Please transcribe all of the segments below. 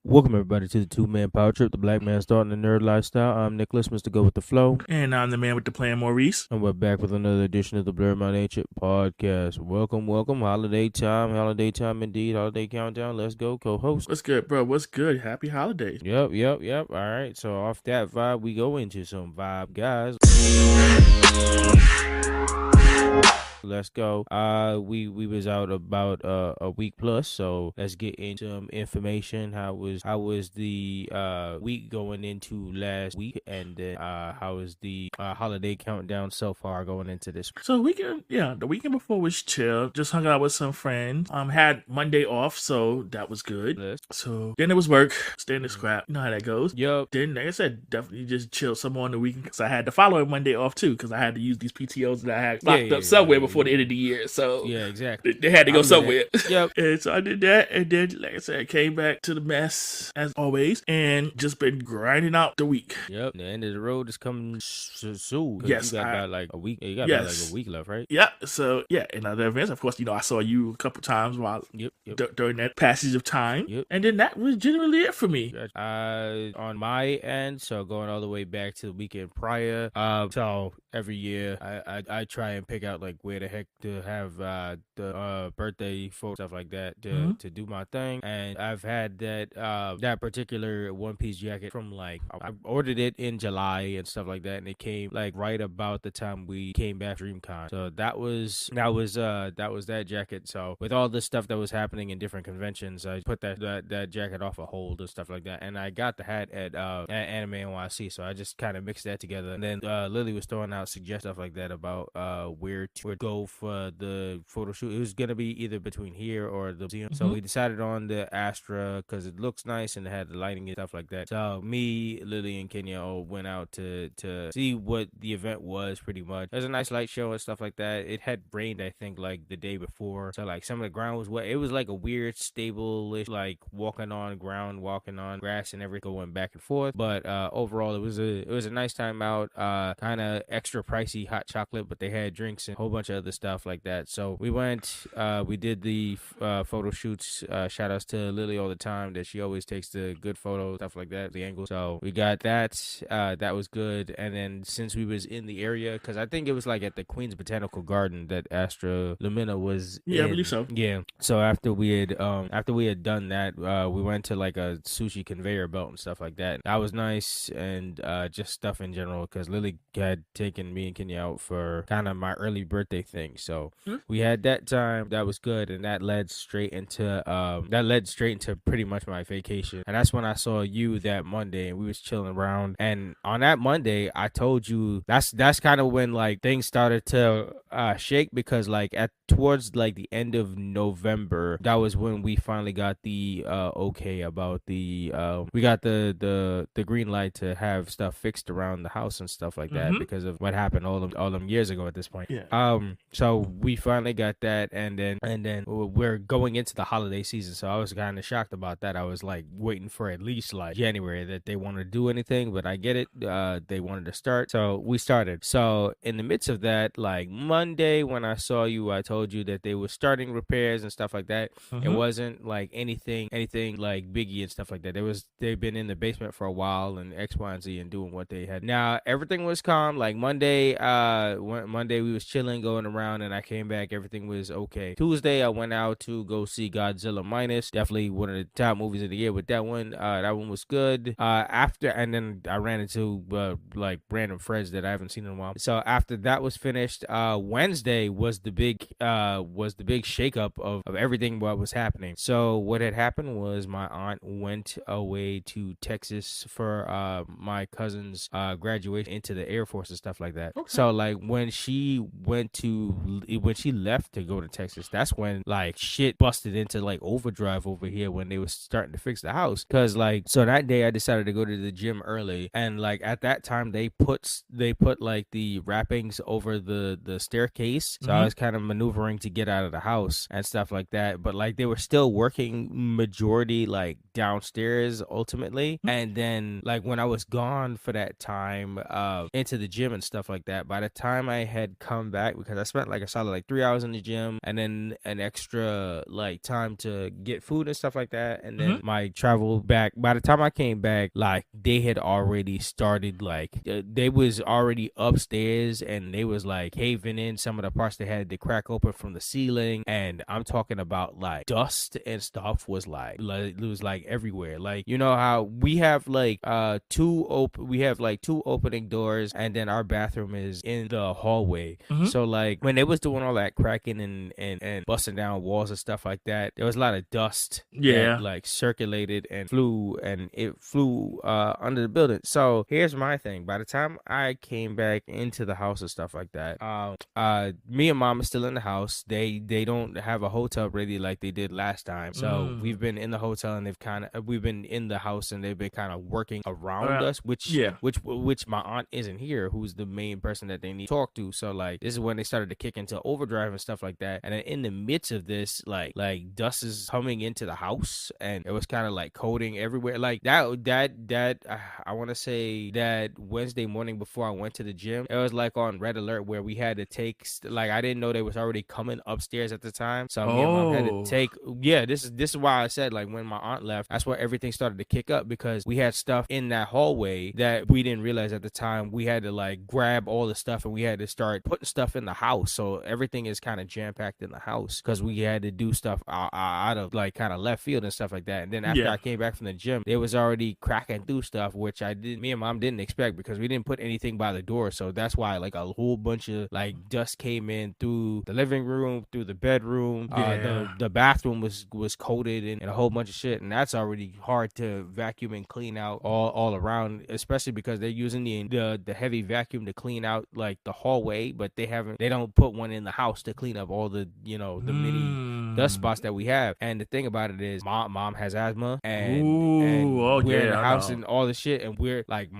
Welcome everybody to the two-man power trip, the black man starting the nerd lifestyle. I'm Nicholas, Mr. Go with the Flow. And I'm the man with the plan, Maurice. And we're back with another edition of the Blerd By Nature Podcast. Welcome. Holiday time indeed. Holiday countdown. Let's go, co-host. What's good, bro? What's good? Happy holidays. Yep. All right. So off that vibe, we go into some vibe, guys. Let's go. We was out about a week plus, so let's get into some information. How was the week going into last week, and then how was the holiday countdown so far going into this? So the weekend before was chill. Just hung out with some friends. Had Monday off, so that was good. So then it was work, standing scrap. You know how that goes. Yep. Then, like I said, definitely just chill some more on the weekend because I had the following Monday off too because I had to use these PTOs that I had locked up somewhere before the end of the year. So yeah, exactly. They had to go somewhere. Yep. And so I did that, and then, like I said, I came back to the mess as always, and just been grinding out the week. Yep. The end of the road is coming soon. Yes, you got about like a week. You got about like a week left, right? Yeah. So in other events, of course, I saw you a couple times while during that passage of time. Yep. And then that was generally it for me. On my end, so going all the way back to the weekend prior. So every year I try and pick out like where the heck to have the birthday photo stuff like that to do my thing, and I've had that particular one piece jacket from like I ordered it in July and stuff like that, and it came like right about the time we came back from DreamCon. So that was that jacket. So with all this stuff that was happening in different conventions, I put that jacket off a hold and stuff like that, and I got the hat at Anime NYC, so I just kind of mixed that together. And then Lily was throwing out suggestions stuff like that about where to go for the photo shoot. It was gonna be either between here or the museum, so we decided on the Astra because it looks nice and it had the lighting and stuff like that. So me, Lily, and Kenya all went out to see what the event was. Pretty much, there's a nice light show and stuff like that. It had rained, I think, like the day before, so like some of the ground was wet. It was like a weird stable-ish, like walking on grass and everything going back and forth. But overall, it was a nice time out. Kind of extra pricey hot chocolate, but they had drinks and a whole bunch of other stuff like that. So we went, we did the photo shoots. Shout outs to Lily all the time that she always takes the good photos, stuff like that, the angles. So we got that. That was good. And then since we was in the area, because I think it was like at the Queen's Botanical Garden that Astra Lumina was in. I believe so. Yeah. So after we had done that, we went to like a sushi conveyor belt and stuff like that. That was nice, and just stuff in general because Lily had taken me and Kenya out for kind of my early birthday thing. So we had that time. That was good, and that led straight into pretty much my vacation. And that's when I saw you that Monday, and we was chilling around. And on that Monday, I told you that's kind of when like things started to shake, because like towards like the end of November, that was when we finally got the okay about the we got the green light to have stuff fixed around the house and stuff like that because of what happened all them years ago at this point. So we finally got that, and then we're going into the holiday season. So I was kind of shocked about that. I was like waiting for at least like January that they want to do anything, but I get it. They wanted to start, so we started. So in the midst of that, like Monday when I saw you, I told you that they were starting repairs and stuff like that. It wasn't like anything like biggie and stuff like that. They've been in the basement for a while and X, Y, and Z and doing what they had. Now everything was calm. Like Monday we was chilling, going around, and I came back, everything was okay. Tuesday I went out to go see Godzilla Minus, definitely one of the top movies of the year with that one. That one was good. And then I ran into like random friends that I haven't seen in a while. So after that was finished, Wednesday was the big shakeup of everything what was happening. So what had happened was my aunt went away to Texas for my cousin's graduation into the Air Force and stuff like that. Okay. So like when she left to go to Texas, that's when like shit busted into like overdrive over here when they was starting to fix the house. Cause like, so that day I decided to go to the gym early, and like at that time they put like the wrappings over the staircase. So I was kind of maneuvering to get out of the house and stuff like that. But like they were still working majority like downstairs ultimately. And then like when I was gone for that time into the gym and stuff like that, by the time I had come back, because I spent like a solid like 3 hours in the gym, and then an extra like time to get food and stuff like that. And then my travel back, by the time I came back, like they had already started, like they was already upstairs, and they was like caving in some of the parts they had to crack open from the ceiling. And I'm talking about like dust and stuff was like it was like everywhere. Like, you know how we have like two opening doors, and then our bathroom is in the hallway. So like when they was doing all that cracking and busting down walls and stuff like that, there was a lot of dust that like circulated and flew under the building. So here's my thing. By the time I came back into the house and stuff like that, me and mom are still in the house. They don't have a hotel ready like they did last time. So we've been in the hotel, and we've been in the house, and they've been kind of working around us, which my aunt isn't here, who's the main person that they need to talk to. So like this is when they started to kick into overdrive and stuff like that. And then in the midst of this, like dust is coming into the house, and it was kind of like coating everywhere. Like that I want to say that Wednesday morning before I went to the gym, it was like on red alert where we had to take, like I didn't know they was already coming upstairs at the time. So me and mom had to take, this is why I said like when my aunt left, that's where everything started to kick up, because we had stuff in that hallway that we didn't realize at the time. We had to like grab all the stuff, and we had to start putting stuff in the house. So everything is kind of jam-packed in the house, because we had to do stuff out of like kind of left field and stuff like that. And then after I came back from the gym, it was already cracking through stuff, which me and mom didn't expect, because we didn't put anything by the door. So that's why like a whole bunch of like dust came in through the living room, through the bedroom. The bathroom was coated and a whole bunch of shit, and that's already hard to vacuum and clean out all around, especially because they're using the heavy vacuum to clean out like the hallway, but they don't put one in the house to clean up all the the mini dust spots that we have. And the thing about it is mom has asthma, and we're in the house and all the shit, and we're like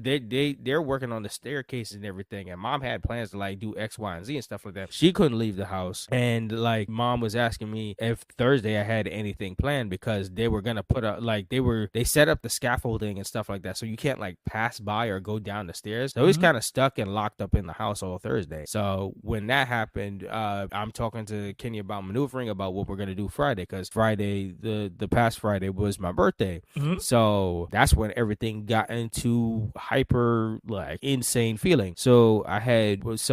they're working on the staircase and everything, and mom had plans to like do X, Y, and Z and stuff like that. She couldn't leave the house, and like mom was asking me if Thursday I had anything planned, because they were gonna put up like they set up the scaffolding and stuff like that, so you can't like pass by or go down the stairs. So he's kind of stuck and locked up in the house all Thursday. So when that happened, I'm talking to Kenya about maneuvering about what we're gonna do Friday, because Friday, the past Friday, was my birthday. So that's when everything got into hyper like insane feeling. So it's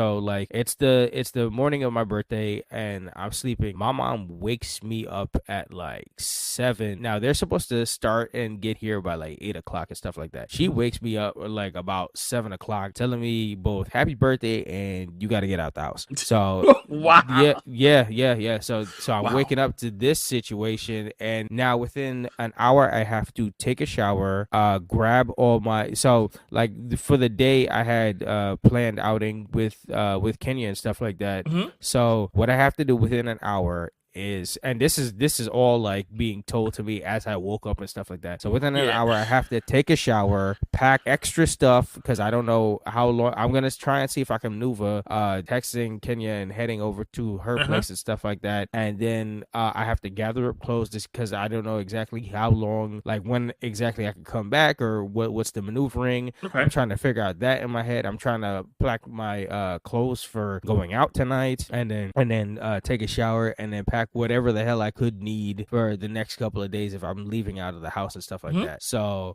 the morning of my birthday, and I'm sleeping. My mom wakes me up at like 7. Now they're supposed to start and get here by like 8 o'clock and stuff like that. She wakes me up like about 7 o'clock, telling me both happy birthday and you got to get out the house. So wow. Yeah. So I'm waking up to this situation, and now within an hour I have to take a shower, grab all my, so like for the day I had planned outing with Kenya and stuff like that. So what I have to do within an hour is, and this is all like being told to me as I woke up and stuff like that. So within an hour, I have to take a shower, pack extra stuff, because I don't know how long. I'm gonna try and see if I can maneuver texting Kenya and heading over to her place and stuff like that. And then I have to gather up clothes, just because I don't know exactly how long, like when exactly I can come back, or what's the maneuvering. I'm trying to figure out that in my head. I'm trying to pack my clothes for going out tonight, and then take a shower, and then pack whatever the hell I could need for the next couple of days if I'm leaving out of the house and stuff like that. So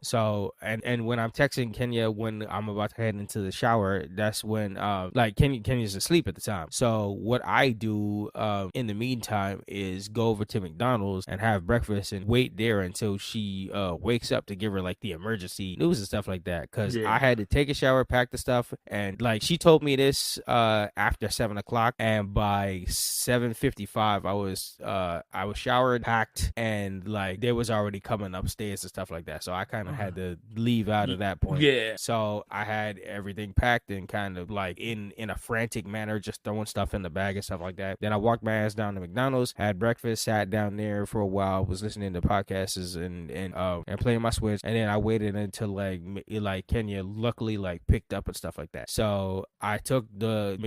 and when I'm texting Kenya when I'm about to head into the shower, that's when like Kenya's asleep at the time. So what I do in the meantime is go over to McDonald's and have breakfast and wait there until she wakes up to give her like the emergency news and stuff like that, because I had to take a shower, pack the stuff, and like she told me this after 7 o'clock, and by 7:55 I was showered, packed, and like they was already coming upstairs and stuff like that. So I kind of had to leave out of that point. So I had everything packed and kind of like in a frantic manner, just throwing stuff in the bag and stuff like that. Then I walked my ass down to McDonald's, had breakfast, sat down there for a while, was listening to podcasts and playing my Switch, and then I waited until like Kenya luckily like picked up and stuff like that. So I took the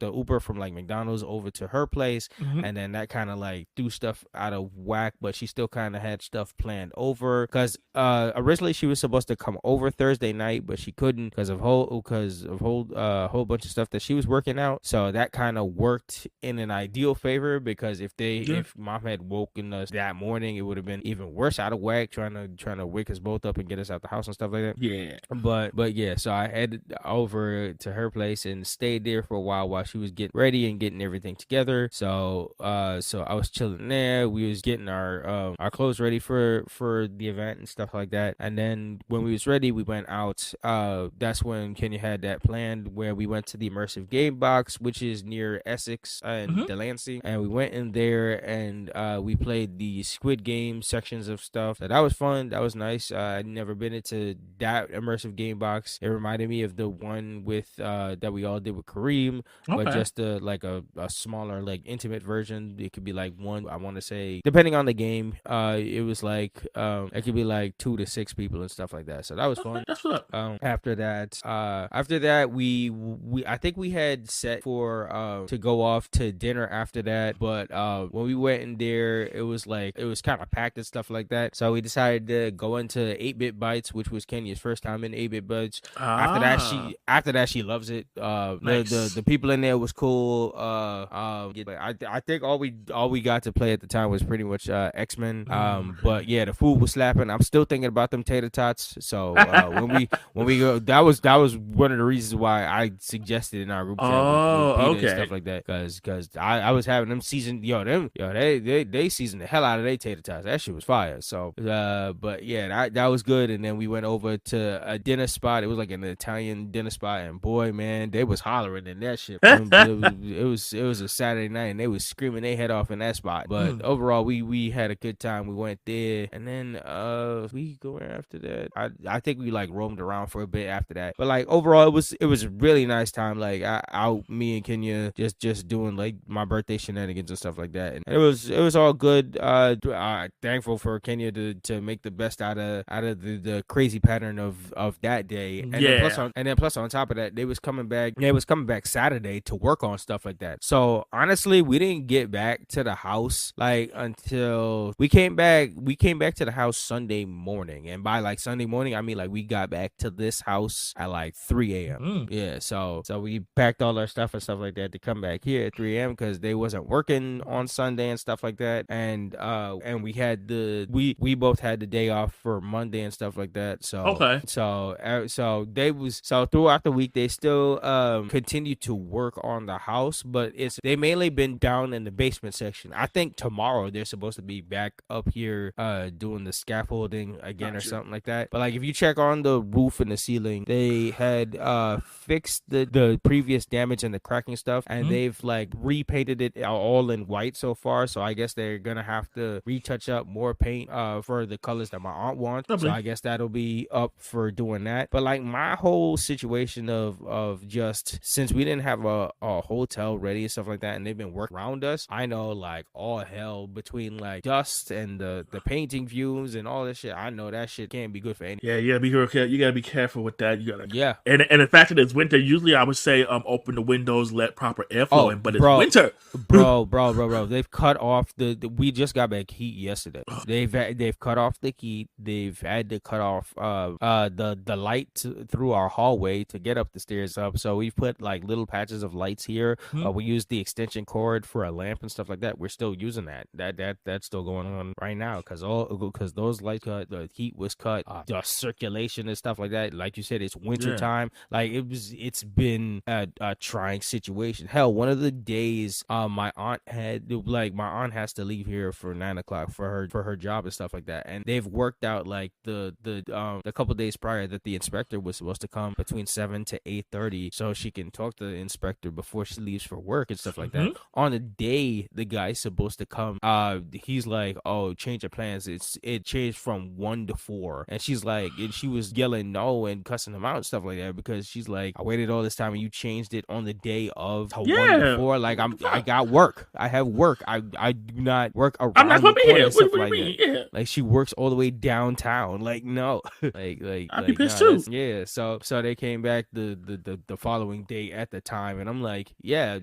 Uber from like McDonald's over to her place, and then that kind kind of like threw stuff out of whack, but she still kind of had stuff planned over because originally she was supposed to come over Thursday night, but she couldn't because of whole bunch of stuff that she was working out. So that kind of worked in an ideal favor because if mom had woken us that morning, it would have been even worse out of whack trying to wake us both up and get us out the house and stuff like that. Yeah. But yeah, so I headed over to her place and stayed there for a while she was getting ready and getting everything together. So I was chilling there. We was getting our clothes ready for the event and stuff like that. And then when we was ready, we went out. That's when Kenya had that planned where we went to the immersive game box, which is near Essex and Delancey, and we went in there and we played the Squid Game sections of stuff. So that was fun. That was nice. I'd never been into that immersive game box. It reminded me of the one with that we all did with Kareem, but just like a smaller, like intimate version. It could be like one, I want to say, depending on the game, it was like it could be like 2 to 6 people and stuff like that. So that was fun. That's what After that, we I think we had set for to go off to dinner after that, but when we went in there, it was kind of packed and stuff like that. So we decided to go into 8-Bit Bites, which was Kenya's first time in 8-Bit Bites. After that, she loves it. Nice. The people in there was cool. I think all we got to play at the time was pretty much X-Men. But yeah, the food was slapping. I'm still thinking about them tater tots. So when we go, that was one of the reasons why I suggested in our group chat with Peter and stuff like that, because I was having them season they seasoned the hell out of their tater tots. That shit was fire. So but yeah, that was good. And then we went over to a dinner spot. It was like an Italian dinner spot, and boy, man, they was hollering in that shit. It was a Saturday night, and they was screaming their head off in that spot. But overall, we had a good time. We went there, and then we go after that. I think we like roamed around for a bit after that. But like overall, it was a really nice time. Like me and Kenya just doing like my birthday shenanigans and stuff like that, and it was all good. Thankful for Kenya to make the best out of the crazy pattern of that day. And then plus on top of that, they was coming back Saturday to work on stuff like that. So honestly, we didn't get back to the house like until we came back to the house Sunday morning. And by like Sunday morning, I mean like we got back to this house at like 3 a.m. Yeah, so we packed all our stuff and stuff like that to come back here at 3 a.m. because they wasn't working on Sunday and stuff like that. And we had we both had the day off for Monday and stuff like that. So throughout the week they still continue to work on the house, but they mainly been down in the basement section. I think tomorrow they're supposed to be back up here doing the scaffolding again or something like that. But like if you check on the roof and the ceiling, they had fixed the previous damage and the cracking stuff, and they've like repainted it all in white so far. So I guess they're gonna have to retouch up more paint for the colors that my aunt wants. So I guess that'll be up for doing that. But like my whole situation of just since we didn't have a hotel ready and stuff like that, and they've been working around us, I know like all hell between like dust and the painting fumes and all this shit. I know that shit can't be good for anything. Yeah, you gotta be careful with that. You gotta and the fact that it's winter, usually I would say open the windows, let proper airflow in, but it's winter. Bro, they've cut off we just got back heat yesterday. They've cut off the heat. They've had to cut off the light through our hallway to get up the stairs up. So we've put like little patches of lights here. We used the extension cord for a lamp and stuff like that. We're still using that. That's still going on right now because those lights cut, the heat was cut, the circulation and stuff like that. Like you said, it's winter time. Like it's been a trying situation. Hell, one of the days my aunt has to leave here for 9 o'clock for her job and stuff like that, and they've worked out like the couple days prior that the inspector was supposed to come between 7 to 8:30 so she can talk to the inspector before she leaves for work and stuff like that. On the day the guy's supposed to come, he's like, oh, change of plans, it changed from 1 to 4, and she's like, and she was yelling no and cussing him out and stuff like that because she's like, I waited all this time and you changed it on the day of 1 to 4. Like I got work. I have work. I do not work around. I'm not gonna be here. What do you mean? Yeah. Like she works all the way downtown. Like no. I'd be pissed too. Yeah. So they came back the following day at the time, and I'm like, yeah,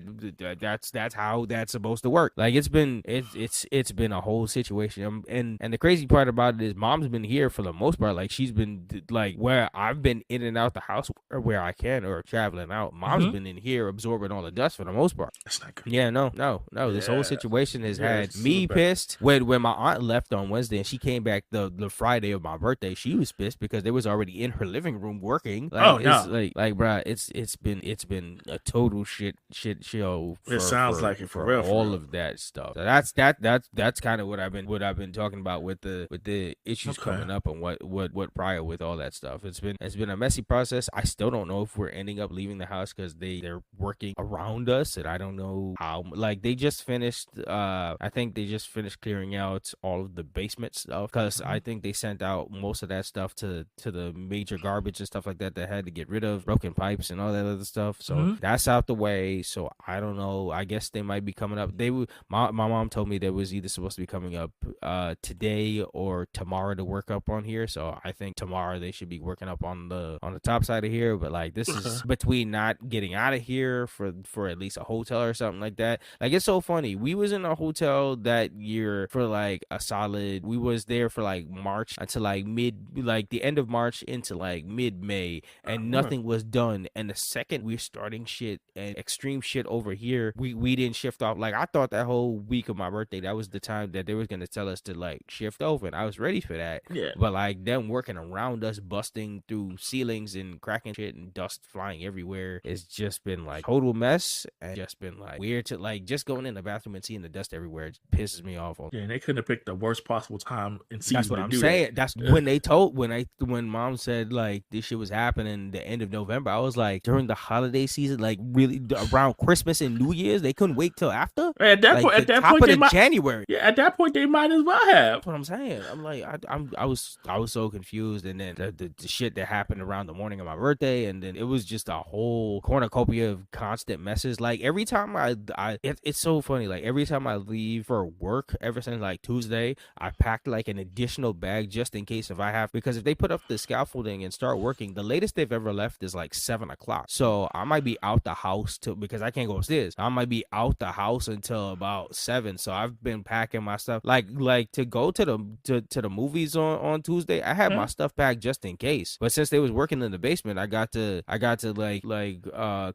that's how that's supposed to work. work. Like it's been a whole situation. And the crazy part about it is mom's been here for the most part. Like she's been like where I've been in and out the house where I can or traveling out. Mom's been in here absorbing all the dust for the most part. That's not good. Yeah, no. Yeah. This whole situation has had me pissed. When my aunt left on Wednesday and she came back the Friday of my birthday, she was pissed because they was already in her living room working. Like, like, bro, it's been a total shit show. It sounds like it for real. All of that stuff. So that's kind of what I've been talking about with the issues coming up and what prior with all that stuff. It's been a messy process. I still don't know if we're ending up leaving the house because they're working around us, and I don't know how. Like they just finished. I think they just finished clearing out all of the basement stuff because I think they sent out most of that stuff to the major garbage and stuff like that had to get rid of, broken pipes and all that other stuff. So that's out the way. So I don't know. I guess they might be coming up. My mom told me they was either supposed to be coming up today or tomorrow to work up on here. So I think tomorrow they should be working up on the top side of here. But like this is between not getting out of here for at least a hotel or something like that. Like it's so funny. We was in a hotel that year for like a solid. We was there for like March until like the end of March into like mid-May, and nothing was done. And the second we're starting shit and extreme shit over here, we didn't shift off. Like I thought that whole week of my birthday, that was the time that they was gonna tell us to like shift over, and I was ready for that. Yeah. But like them working around us, busting through ceilings and cracking shit and dust flying everywhere, it's just been like total mess and just been like weird to like just going in the bathroom and seeing the dust everywhere. It pisses me off. Yeah, and they couldn't have picked the worst possible time and season. That's what I'm saying. That's when mom said like this shit was happening the end of November. I was like, during the holiday season, like really around Christmas and New Year's, they couldn't wait till after. At that point, January. Yeah, at that point they might as well have. That's what I'm saying. I'm like, I was so confused, and then the shit that happened around the morning of my birthday, and then it was just a whole cornucopia of constant messes. Like every time it's so funny. Like every time I leave for work, ever since like Tuesday, I packed like an additional bag just in case if I have, because if they put up the scaffolding and start working, the latest they've ever left is like 7:00. So I might be out the house because I can't go upstairs. I might be out the house until about 7. So I've been packing my stuff like to go to the movies on Tuesday. I had my stuff packed just in case. But since they was working in the basement, I got to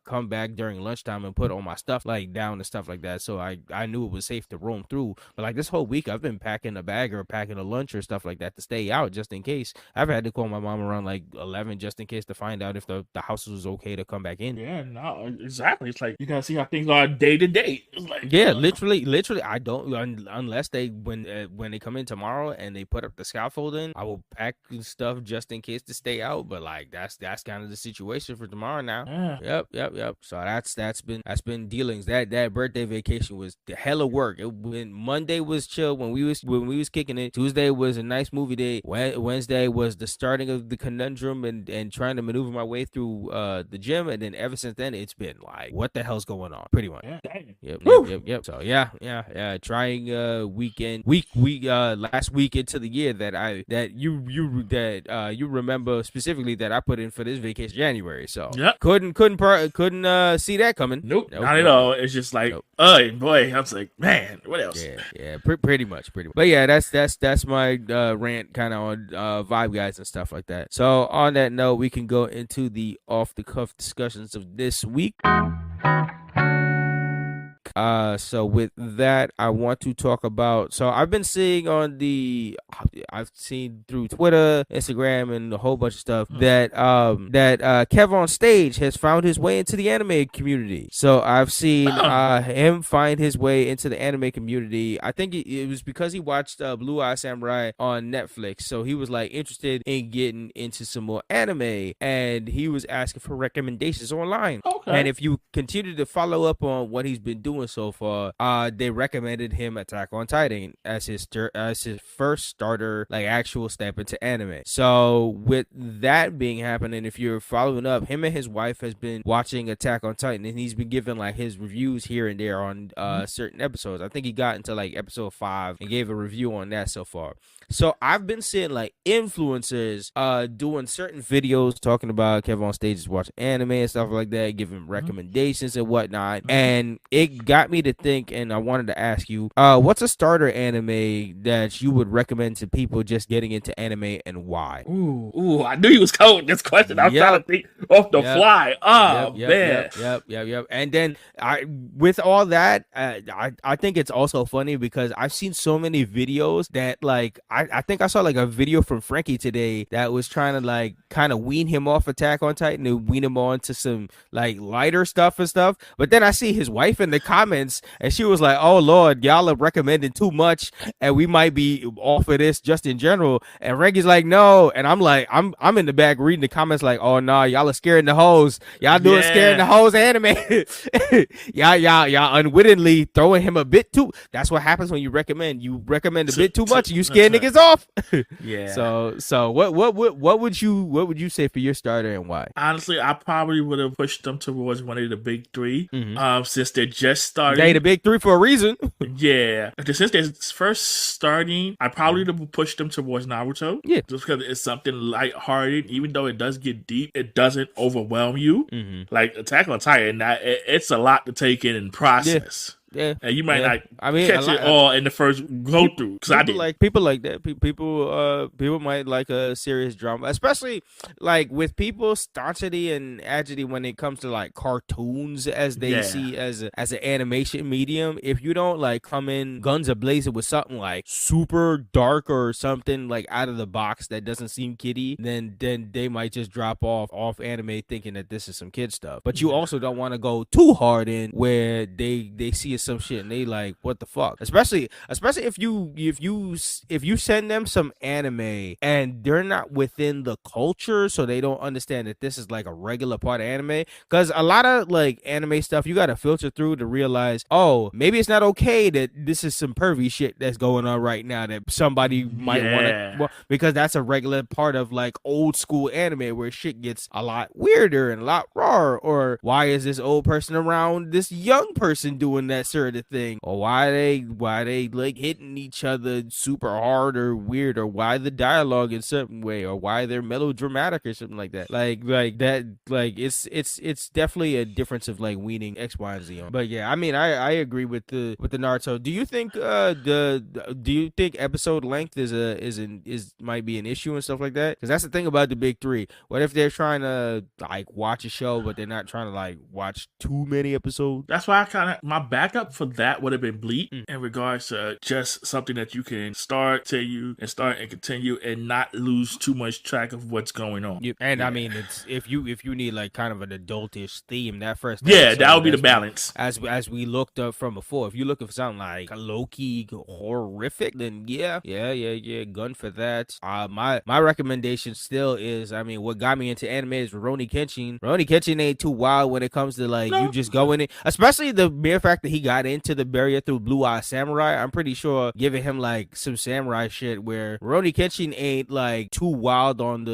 come back during lunchtime and put all my stuff like down and stuff like that. So I knew it was safe to roam through. But like this whole week, I've been packing a bag or packing a lunch or stuff like that to stay out just in case. I've had to call my mom around like 11 just in case to find out if the house was okay to come back in. Yeah, no, exactly. It's like you gotta see how things are day to day. Like, yeah, literally. I don't unless they when they come in tomorrow and they put up the scaffolding, I will pack stuff just in case to stay out. But like that's kind of the situation for tomorrow now. Yeah. Yep. So that's been dealings. That birthday vacation was the hell of work. When Monday was chill when we was kicking it. Tuesday was a nice movie day. Wednesday was the starting of the conundrum and trying to maneuver my way through the gym. And then ever since then, it's been like, what the hell's going on? Pretty much. Yeah. Yep. So yeah. Trying last week into the year that you remember specifically that I put in for this vacation January. So couldn't see that coming. Nope. Not at all. It's just like, oh boy, I was like, man, what else? Yeah. Pretty much. But yeah, that's my rant kind of on Vibe Guys and stuff like that. So on that note, we can go into the off the cuff discussions of this week. So with that, I want to talk about. So I've seen through Twitter, Instagram, and a whole bunch of stuff that Kev on Stage has found his way into the anime community. So I've seen him find his way into the anime community. I think it was because he watched Blue Eye Samurai on Netflix. So he was like interested in getting into some more anime, and he was asking for recommendations online. Okay. And if you continue to follow up on what he's been doing so far, they recommended him Attack on Titan as his first starter, like actual step into anime. So with that being happening, if you're following up, him and his wife has been watching Attack on Titan, and he's been giving like his reviews here and there on certain episodes. I think he got into like episode 5 and gave a review on that so far. So I've been seeing like influencers doing certain videos talking about Kevin on Stage is watching anime and stuff like that, giving recommendations and whatnot, and it got me to think, and I wanted to ask you, what's a starter anime that you would recommend to people just getting into anime, and why? Ooh, I knew you was cold this question. I was trying to think off the fly. Oh, man. Yep. And then with all that, I think it's also funny because I've seen so many videos that, like, I think I saw like a video from Frankie today that was trying to like kind of wean him off Attack on Titan and wean him on to some like lighter stuff and stuff. But then I see his wife in the comments and she was like, "Oh Lord, y'all are recommending too much and we might be off of this just in general." And Frankie's like, "No." And I'm like, I'm in the back reading the comments like, "Oh no, y'all are scaring the hoes. Y'all doing scaring the hoes anime." y'all unwittingly throwing him a bit too. That's what happens when you recommend. You recommend a bit too much, you scare niggas off. Yeah. So what would you say for your starter and why? Honestly, I probably would have pushed them towards one of the big three. Since they're just starting. They the big three for a reason. Yeah. Since they're first starting, I probably would have pushed them towards Naruto. Yeah. Just because it's something lighthearted, even though it does get deep, it doesn't overwhelm you. Like Attack on Titan, it's a lot to take in and process. Yeah, and you might not catch it all in the first go through. Because I did. Like people like that. People might like a serious drama, especially like with people's staunchity and agility when it comes to like cartoons, as they see as an animation medium. If you don't like come in guns a blazing with something like super dark or something like out of the box that doesn't seem kiddie, then they might just drop off anime thinking that this is some kid stuff. But you also don't want to go too hard in where they see some shit and they like, what the fuck? Especially if you send them some anime and they're not within the culture, so they don't understand that this is like a regular part of anime. Because a lot of like anime stuff you gotta filter through to realize, oh, maybe it's not okay that this is some pervy shit that's going on right now that somebody might want to, because that's a regular part of like old school anime where shit gets a lot weirder and a lot rawer. Or why is this old person around this young person doing that sort of thing? Or why they like hitting each other super hard or weird? Or why the dialogue in certain way? Or why they're melodramatic or something like that? Like that. Like it's definitely a difference of like weaning X, Y, and Z on. But yeah, I mean, I agree with the Naruto. Do you think do you think episode length is might be an issue and stuff like that? Because that's the thing about the big three. What if they're trying to like watch a show but they're not trying to like watch too many episodes? That's why my backup for that would have been Bleach in regards to just something that you can start and continue and not lose too much track of what's going on. And I mean, it's if you need like kind of an adultish theme, that first that would be the balance. As we looked up from before, if you're looking for something like low-key horrific, then yeah, gun for that. My recommendation still is, I mean, what got me into anime is Rurouni Kenshin. Rurouni Kenshin ain't too wild when it comes to like you just go in it, especially the mere fact that he got into the barrier through Blue Eye Samurai. I'm pretty sure giving him like some samurai shit where Rurouni Kenshin ain't like too wild on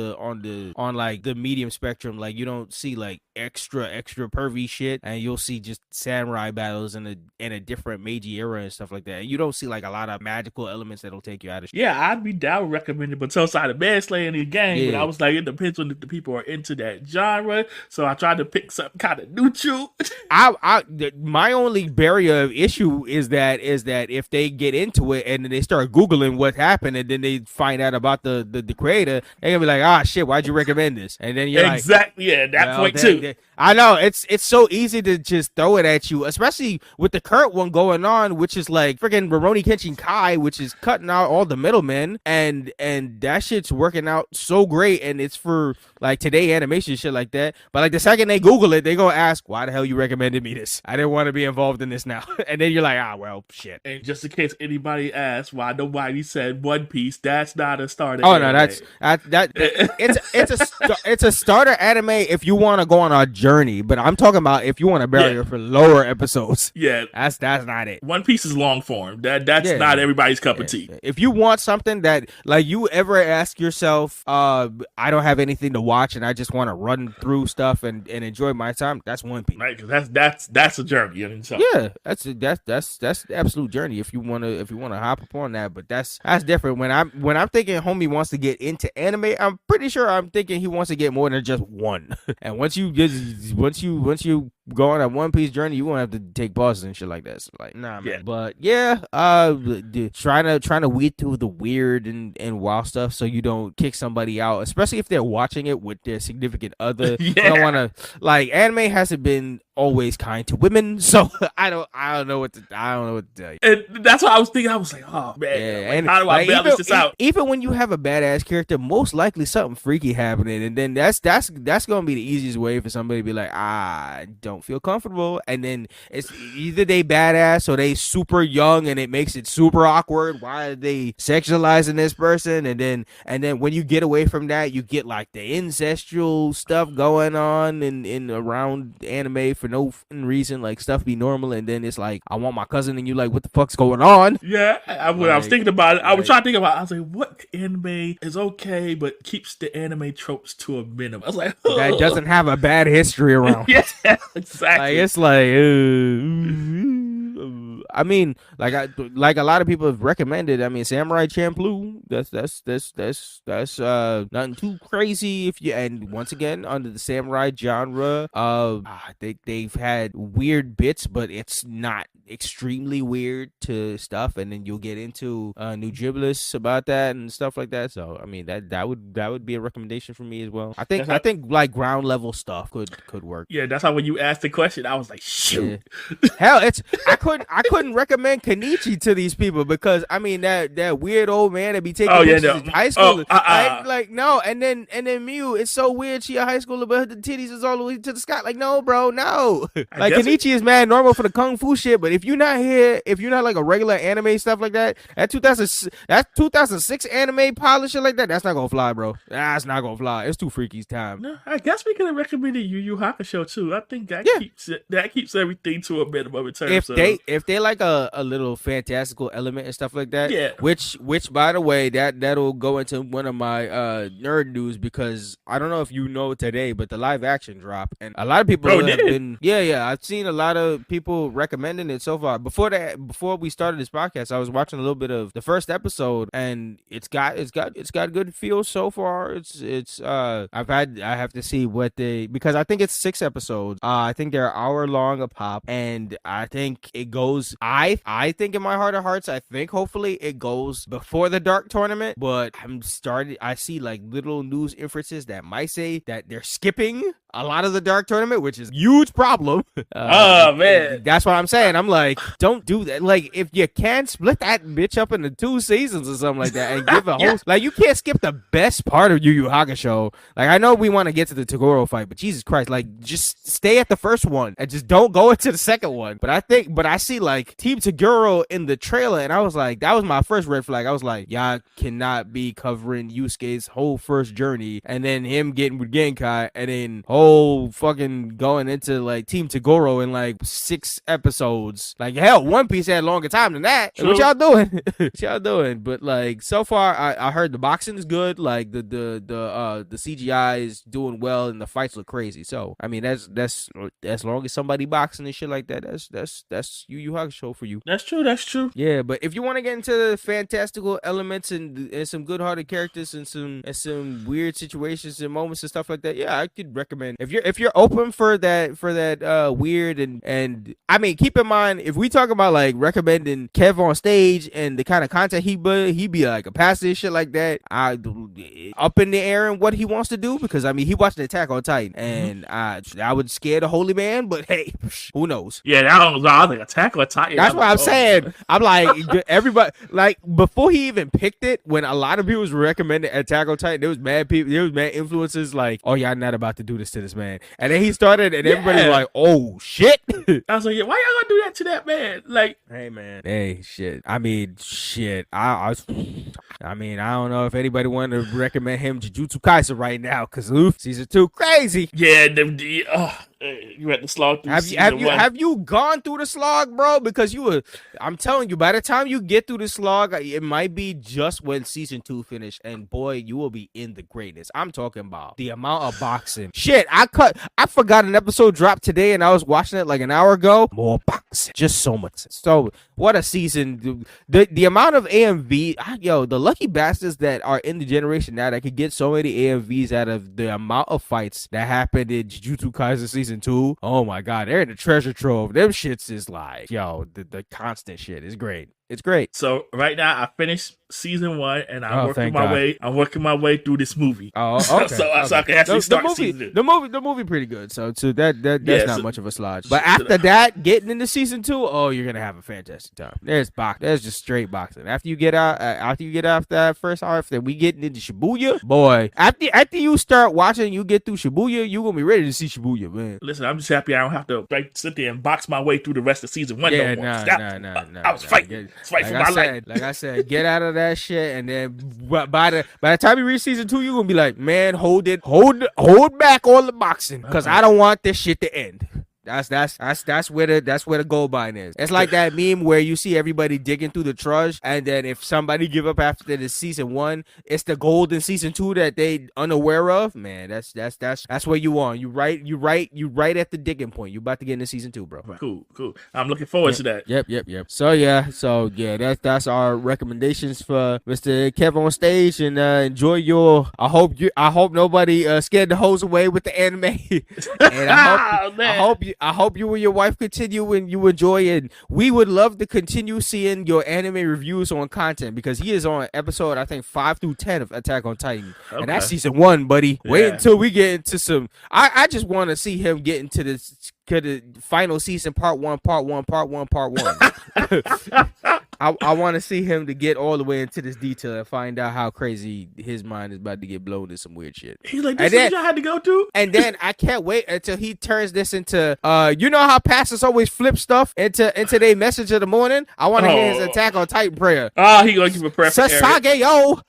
like the medium spectrum. Like you don't see like extra pervy shit, and you'll see just samurai battles in a different Meiji era and stuff like that. And you don't see like a lot of magical elements that'll take you out of shit. Yeah, I'd be down recommending Battle of Manslayer in the game, but I was like, it depends on if the people are into that genre. So I tried to pick something kind of neutral. My only barrier of issue is that if they get into it and then they start Googling what happened and then they find out about the creator, they're gonna be like, ah, shit, why'd you recommend this? And then you're exactly, like, that point too. I know it's so easy to just throw it at you, especially with the current one going on, which is like freaking Rurouni Kenshin Kai, which is cutting out all the middlemen, and that shit's working out so great, and it's for like today animation shit like that. But like the second they Google it, they gonna ask, why the hell you recommended me this? I didn't want to be involved in this now. And then you're like, well, shit. And just in case anybody asks why nobody said One Piece, that's not a starter. Oh no, it's a starter anime if you want to go on a journey. But I'm talking about if you want a barrier for lower episodes. Yeah, that's not it. One Piece is long form. That's not everybody's cup of tea. If you want something that like you ever ask yourself, I don't have anything to watch and I just want to run through stuff and enjoy my time, that's One Piece. Right, because that's a journey in itself. Yeah, that's the absolute journey if you wanna hop upon that. But that's different. When I'm thinking homie wants to get into anime, I'm pretty sure I'm thinking he wants to get more than just one. And once you go on that One Piece journey, you won't have to take pauses and shit like that. So like, nah, man. Yeah. But yeah, trying to weed through the weird and wild stuff so you don't kick somebody out, especially if they're watching it with their significant other. Yeah. You don't want to, like, anime hasn't been always kind to women, so I don't know what to tell you. And that's what I was thinking. I was like, oh man, Yeah, like, and how do I like, balance this out? Even when you have a badass character, most likely something freaky happening, and then that's gonna be the easiest way for somebody to be like, I don't feel comfortable, and then it's either they badass or they super young, and it makes it super awkward. Why are they sexualizing this person? And then when you get away from that, you get like the incestual stuff going on in around anime for no reason, like stuff be normal, and then it's like, I want my cousin, and you like, what the fuck's going on? Yeah, when I was thinking about it, I was trying to think about it. I was like, what anime is okay but keeps the anime tropes to a minimum? I was like, that doesn't have a bad history around. Yeah, exactly. Like, it's like, I mean, like a lot of people have recommended. I mean, Samurai Champloo. That's nothing too crazy. And once again, under the samurai genre, they've had weird bits, but it's not extremely weird to stuff. And then you'll get into new giblets about that and stuff like that. So I mean, that would be a recommendation for me as well. I think like ground level stuff could work. Yeah, that's how when you asked the question, I was like, shoot. Yeah. Hell, I couldn't recommend Kenichi to these people because I mean that weird old man that be taking pictures in high school. Like no, and then Mew, it's so weird. She a high schooler, but her titties is all the way to the sky. Like, no, bro, no. Like, Kenichi is mad normal for the kung fu shit, but if you're not here, if you're not like a regular anime stuff like that 2006 anime polish shit like that, that's not gonna fly, bro. That's not gonna fly. It's too freaky time. No, I guess we could have recommended Yu Yu Hakusho too. I think that keeps everything to a minimum in terms of if they like a little fantastical element and stuff like that. Yeah. Which by the way, that'll go into one of my nerd news, because I don't know if you know today, but the live action dropped and a lot of people have been I've seen a lot of people recommending it so far. Before we started this podcast, I was watching a little bit of the first episode and it's got good feel so far. I have to see because I think it's 6 episodes. I think they're hour long a pop, and I think it goes. I think in my heart of hearts, I think hopefully it goes before the Dark Tournament. But I see like little news inferences that might say that they're skipping a lot of the Dark Tournament, which is a huge problem. Oh man, that's what I'm saying. I'm like, don't do that. Like, if you can split that bitch up into 2 seasons or something like that, and give a whole like, you can't skip the best part of Yu Yu Hakusho. Like, I know we want to get to the Toguro fight, but Jesus Christ, like, just stay at the first one and just don't go into the second one. But I see like Team Toguro in the trailer, and I was like, that was my first red flag. I was like, y'all cannot be covering Yusuke's whole first journey and then him getting with Genkai and then whole fucking going into like Team Toguro in like 6 episodes. Like, hell, One Piece had longer time than that. True. What y'all doing? What y'all doing? But like, so far, I heard the boxing is good. Like the CGI is doing well and the fights look crazy. So I mean, that's as long as somebody boxing and shit like that, that's Yu Yu Hakusho for you. That's true. Yeah, but if you want to get into the fantastical elements and some good-hearted characters and some weird situations and moments and stuff like that, yeah, I could recommend. If you're open for that weird and I mean, keep in mind, if we talk about like recommending Kev on stage and the kind of content he be like a pastor and shit like that, up in the air and what he wants to do, because I mean, he watched Attack on Titan and I would scare the holy man, but hey, who knows? Yeah, I was like, Attack on Titan. That's what I'm saying. I'm like, everybody, like, before he even picked it, when a lot of people was recommending Attack on Titan, there was mad influencers like, oh, y'all not about to do this to this man. And then he started, and everybody's like, oh, shit. I was like, yeah, why y'all gonna do that to that man? Like, hey, man. Hey, shit. I mean, shit. I mean, I don't know if anybody wanted to recommend him Jujutsu Kaisen right now, because season 2 crazy. Yeah, you had to slog through have you gone through the slog, bro? Because I'm telling you, by the time you get through the slog, it might be just when season 2 finished, and boy, you will be in the greatness. I'm talking about the amount of boxing. Shit, I forgot an episode dropped today, and I was watching it like an hour ago. More boxing, just so much. So what a season! The amount of AMV, the lucky bastards that are in the generation now that could get so many AMVs out of the amount of fights that happened in Jujutsu Kaisen season season 2, oh my god, they're in the treasure trove. Them shits is like, yo, the constant shit is great. It's great. So right now I finished season 1 and I'm working thank my God. way. I'm working my way through this movie. Oh, okay. so I can actually start season 2. The movie pretty good. So that's not much of a slodge. But after that, getting into season 2, oh, you're gonna have a fantastic time. There's just straight boxing. After you get out that first arc, then we get into Shibuya, boy. After you start watching, you get through Shibuya, you gonna be ready to see Shibuya, man. Listen, I'm just happy I don't have to sit there and box my way through the rest of season 1 no more. I was fighting. Fight for my life. Like I said, get out of that shit, and then by the time you reach season 2, you're gonna be like, man, hold back all the boxing, because I don't want this shit to end. That's where the gold mine is. It's like that meme where you see everybody digging through the trash, and then if somebody give up after the season 1, it's the gold in season 2 that they unaware of. Man, that's where you are. You right at the digging point. You about to get into season 2, bro. Cool. I'm looking forward to that. Yep. So that's our recommendations for Mr. Kev on stage, and enjoy your. I hope nobody scared the hose away with the anime, and I hope you and your wife continue and you enjoy it. We would love to continue seeing your anime reviews on content, because he is on episode, I think, 5 through 10 of Attack on Titan. Okay. And that's season 1, buddy. Yeah. Wait until we get into some. I just want to see him get into the final season, part one. I want to see him to get all the way into this detail and find out how crazy his mind is about to get blown to some weird shit. He's like, this is what I had to go through? And then I can't wait until he turns this into, you know how pastors always flip stuff into their message of the morning? I want to hear his Attack on Titan prayer. He going to give a prayer for Sasage-yo.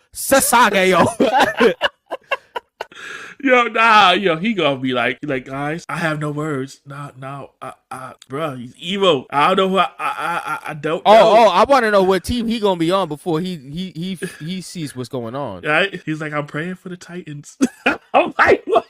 He gonna be like, guys, I have no words. Bro, he's evil. I don't know who I don't know. I want to know what team he gonna be on before he sees what's going on. Right? He's like, I'm praying for the Titans. I'm like, what?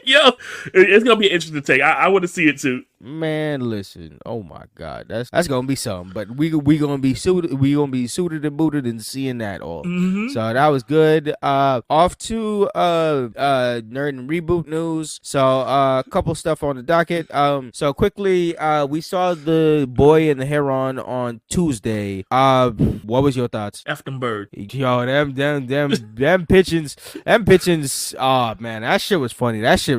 Yo, it's gonna be an interesting take. I want to see it too. Man, listen. Oh my God, that's gonna be something. But we gonna be suited. We gonna be suited and booted and seeing that all. Mm-hmm. So that was good. Off to nerd and reboot news. So a couple stuff on the docket. So quickly, we saw The Boy and the Heron on Tuesday. What was your thoughts? F them bird. Yo, them pitchings. Oh man, that shit was funny. That shit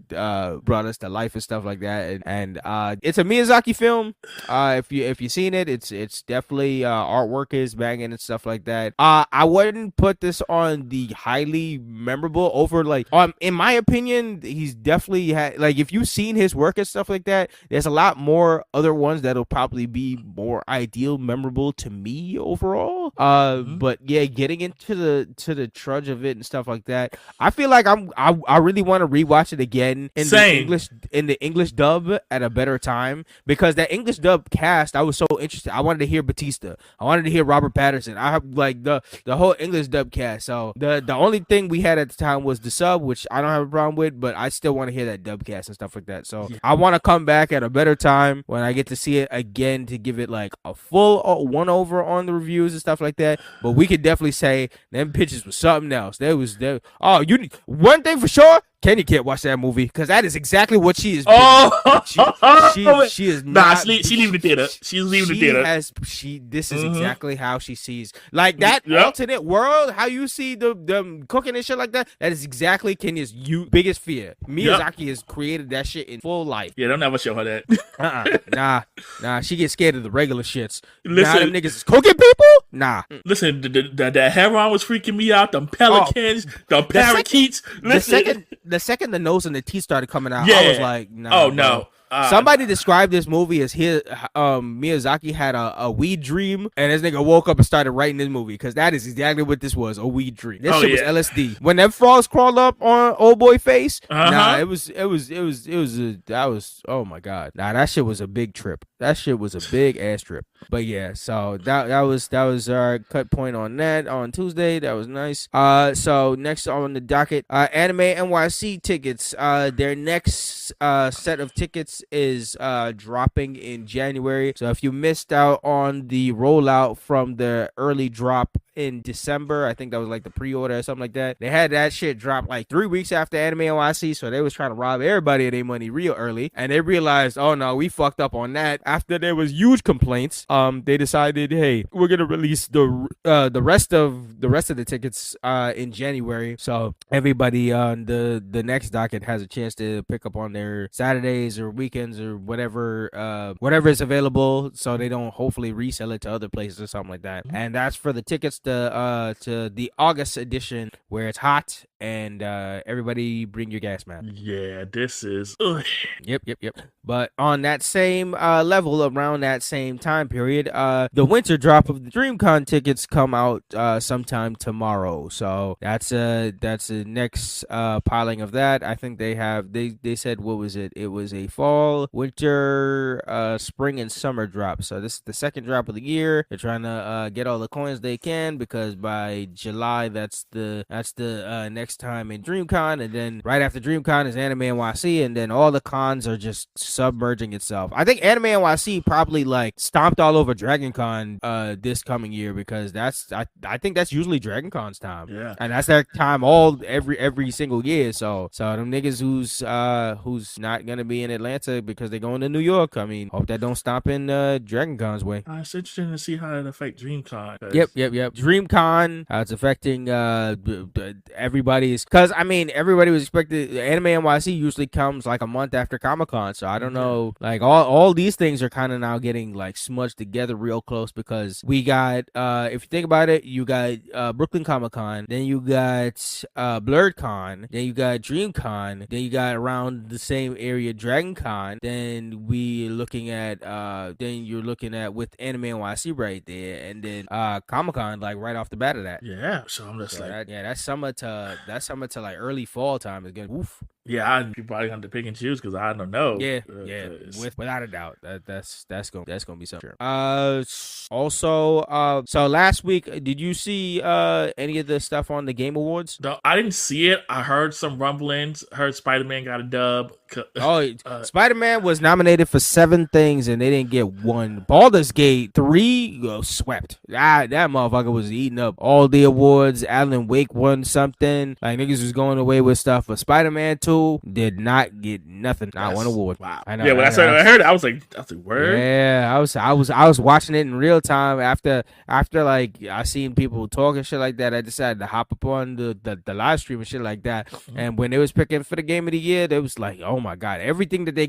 brought us to life and stuff like that. And it's a Miyazaki film. If you've seen it, it's definitely artwork is banging and stuff like that. I wouldn't put this on the highly memorable over, like, in my opinion, he's definitely had, like, if you've seen his work and stuff like that, there's a lot more other ones that'll probably be more ideal, memorable to me overall. But yeah, getting into the trudge of it and stuff like that, I feel like I really want to rewatch it again in the English dub at a better time, because that English dub cast, I was so interested. I wanted to hear Batista. I wanted to hear Robert Pattinson. I have like the whole English dub cast. So the only thing we had at the time was the sub, which I don't have a problem with, but I still want to hear that dub cast and stuff like that. So I want to come back at a better time when I get to see it again to give it like a full one over on the reviews and stuff like that. But we could definitely say them pitches was something else. One thing for sure. Kenny can't watch that movie because that is exactly what she is. She is not. She leaving the theater. She's leaving the theater. This is exactly how she sees, like, that alternate world. How you see the cooking and shit like that. That is exactly Kenya's biggest fear. Miyazaki has created that shit in full life. Yeah, don't ever show her that. Nah. She gets scared of the regular shits. Listen, them niggas is cooking people. Nah. Listen, the heron was freaking me out. The pelicans, the parakeets. The second the nose and the teeth started coming out, I was like, nah. Oh, no. Somebody described this movie as Miyazaki had a weed dream, and this nigga woke up and started writing this movie, because that is exactly what this was, a weed dream. This shit was LSD. When them frogs crawled up on old boy face, oh my God. Nah, that shit was a big trip. That shit was a big ass trip. But yeah, so that was our cut point on that on Tuesday. That was nice. So next on the docket, Anime NYC tickets. Their next set of tickets is dropping in January. So if you missed out on the rollout from the early drop in December. I think that was like the pre-order or something like that. They had that shit drop like 3 weeks after Anime NYC, so they was trying to rob everybody of their money real early. And they realized, oh no, we fucked up on that. After there was huge complaints, they decided, hey, we're gonna release the rest of the tickets in January. So everybody on the next docket has a chance to pick up on their Saturdays or weekends or whatever is available, so they don't hopefully resell it to other places or something like that. And that's for the tickets to the August edition, where it's hot and everybody bring your gas mask. Yeah, this is. Yep. But on that same level, around that same time period, the winter drop of the DreamCon tickets come out sometime tomorrow. So that's the next piling of that. I think they said, what was it? It was a fall, winter, spring, and summer drop. So this is the second drop of the year. They're trying to get all the coins they can, because by July that's the next time in DreamCon, and then right after DreamCon is Anime NYC, and then all the cons are just submerging itself. I think Anime NYC probably like stomped all over DragonCon this coming year, because I think that's usually DragonCon's time. Yeah, and that's their time every single year. So them niggas who's not gonna be in Atlanta because they're going to New York, I mean, hope that don't stop in DragonCon's way. It's interesting to see how it affects DreamCon. Yep. DreamCon, how it's affecting everybody's, because I mean, everybody was expected. Anime NYC usually comes like a month after Comic-Con, so I don't know, like all these things are kind of now getting like smudged together real close, because we got if you think about it, you got Brooklyn Comic-Con, then you got BlerdCon, then you got DreamCon, then you got around the same area DragonCon, then you're looking at with Anime NYC right there, and then Comic-Con like right off the bat of that. Yeah, so I'm just that's summer to like early fall time is good. Oof. Yeah, I'd be probably going to pick and choose, because I don't know. Yeah, without a doubt, that's gonna be something. Also, so last week, did you see any of the stuff on the Game Awards? No, I didn't see it. I heard some rumblings. Heard Spider-Man got a dub. Spider-Man was nominated for 7 things and they didn't get 1. Baldur's Gate 3 swept. That motherfucker was eating up all the awards. Alan Wake won something. Like, niggas was going away with stuff, but Spider-Man 2 did not get nothing. Not one award. Wow. I know. Yeah, when I heard it, I was like, word. Yeah, I was watching it in real time after like I seen people talking shit like that. I decided to hop up on the live stream and shit like that. Mm-hmm. And when they was picking for the Game of the Year, they was like, oh my god, everything that they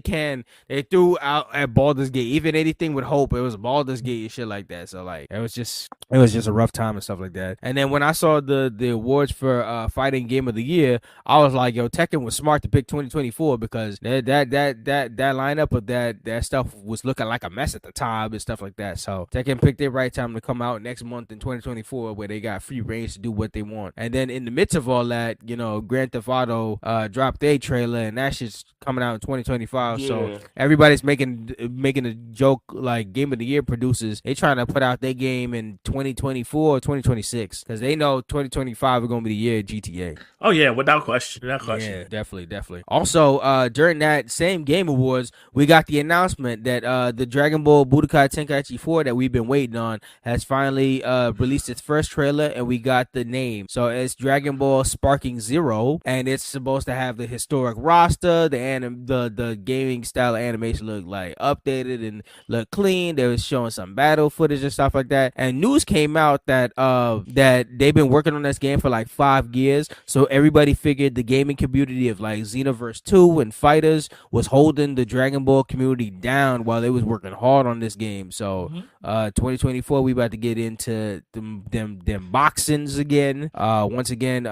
threw out at Baldur's Gate. Even anything with hope, it was Baldur's Gate and shit like that. So like it was just a rough time and stuff like that. And then when I saw the awards for fighting Game of the Year, I was like, yo, Tekken was smart to pick 2024, because that lineup of that stuff was looking like a mess at the time and stuff like that. So Tekken picked the right time to come out next month in 2024, where they got free range to do what they want. And then in the midst of all that, Grand Theft Auto dropped their trailer, and that shit's coming out in 2025. Yeah. So everybody's making a joke like Game of the Year producers, they trying to put out their game in 2024 or 2026, because they know 2025 is gonna be the year of GTA. Oh yeah, without question. Yeah, definitely. Also, during that same Game Awards, we got the announcement that the Dragon Ball Budokai Tenkaichi 4 that we've been waiting on has finally released its first trailer, and we got the name. So it's Dragon Ball Sparking Zero, and it's supposed to have the historic roster, the gaming style of animation look like updated and look clean. They was showing some battle footage and stuff like that. And news came out that they've been working on this game for like 5 years. So everybody figured the gaming community of like Xenoverse 2 and Fighters was holding the Dragon Ball community down while they was working hard on this game. So 2024, we about to get into them boxings again. Once again,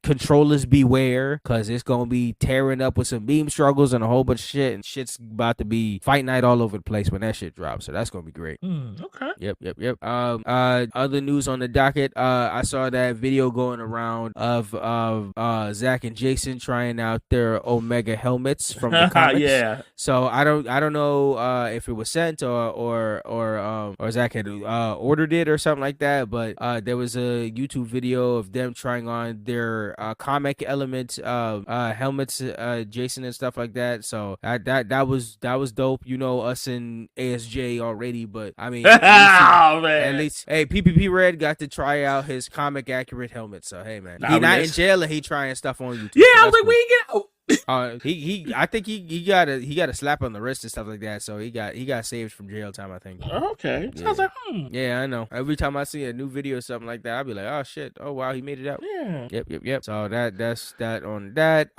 controllers beware, because it's gonna be tearing up with some beam struggles and a whole bunch of shit, and shit's about to be fight night all over the place when that shit drops. So that's gonna be great. Okay. Yep. Other news on the docket. I saw that video going around of Zach and Jason trying out their Omega helmets from the comics. Yeah. So I don't know if it was sent or Zach had ordered it or something like that. But there was a YouTube video of them trying on their comic elements helmets, Jason and stuff stuff like that. So that was dope. You know us in ASJ already, but I mean, at least hey, PPP Red got to try out his comic accurate helmet. So hey man, he not in jail and he trying stuff on YouTube. Yeah, so I was like, cool. We get out. I think he got a slap on the wrist and stuff like that, so he got saved from jail time, I think. Okay. Yeah. So I was like, Yeah, I know. Every time I see a new video or something like that, I'll be like, oh shit, oh wow, he made it out. Yeah. Yep. So that's that on that.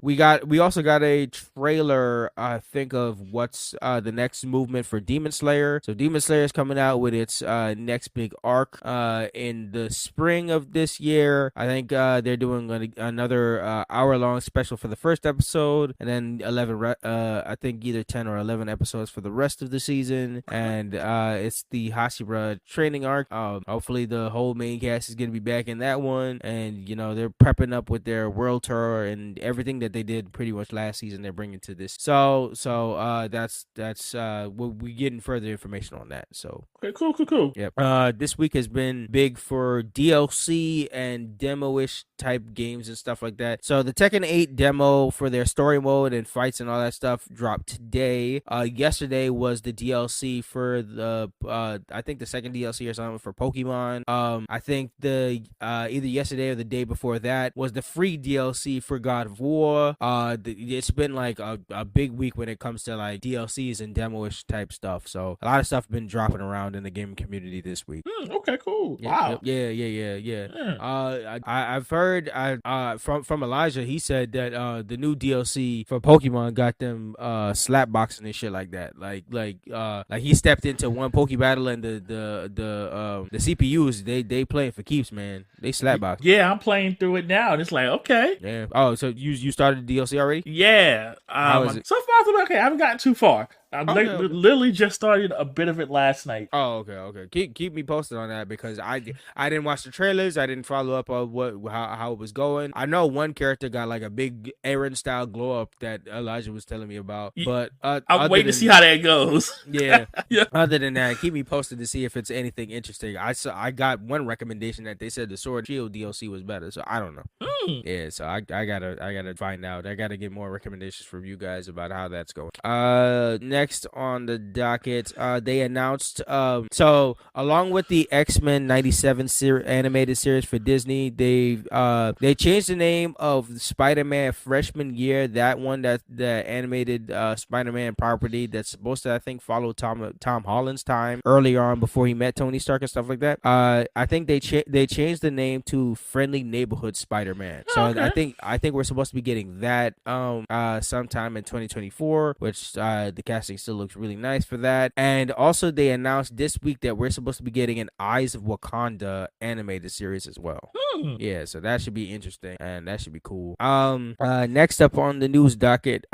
We also got a trailer, I think, of what's the next movement for Demon Slayer. So Demon Slayer is coming out with its next big arc in the spring of this year. I think they're doing another hour-long special for the first episode, and then 11 I think either 10 or 11 episodes for the rest of the season, and it's the Hashira training arc. Hopefully the whole main cast is going to be back in that one, and you know, they're prepping up with their world tour and everything that they did pretty much last season, they're bringing to this. So that's we'll be getting further information on that. So okay, cool. Yep. This week has been big for DLC and demo-ish type games and stuff like that. So the Tekken 8 demo for their story mode and fights and all that stuff dropped today. Yesterday was the DLC for the I think the second DLC or something for Pokemon. I think the either yesterday or the day before that was the free DLC for God of War. It's been like a big week when it comes to like DLCs and demo-ish type stuff. So a lot of stuff been dropping around in the gaming community this week. Okay, cool. Wow. Yeah. I've heard from Elijah. He said that the new DLC for Pokemon got them slapboxing and shit like that. Like he stepped into one Poke Battle and the CPUs they playing for keeps, man. They slapbox. Yeah, I'm playing through it now, and it's like, okay. Yeah. Oh, so you started the DLC already? Yeah. How is it? So far, it's okay. I haven't gotten too far. I literally just started a bit of it last night. Oh, okay. Keep me posted on that, because I didn't watch the trailers. I didn't follow up on how it was going. I know one character got like a big Aaron style glow up that Elijah was telling me about, but I'm waiting to see how that goes. Yeah. Other than that, keep me posted to see if it's anything interesting. I got one recommendation that they said the Sword Shield DLC was better, so I don't know. Yeah, so I gotta find out. I gotta get more recommendations from you guys about how that's going. Next on the docket, they announced so along with the X-Men 97 animated series for Disney, they changed the name of Spider-Man Freshman Year. That one, that the animated Spider-Man property that's supposed to, I think, follow Tom Holland's time earlier on before he met Tony Stark and stuff like that. I think they changed the name to Friendly Neighborhood Spider-Man. So okay. I think we're supposed to be getting that sometime in 2024, which the casting still looks really nice for that. And also they announced this week that we're supposed to be getting an Eyes of Wakanda animated series as well. Yeah, so that should be interesting and that should be cool. Next up on the news docket,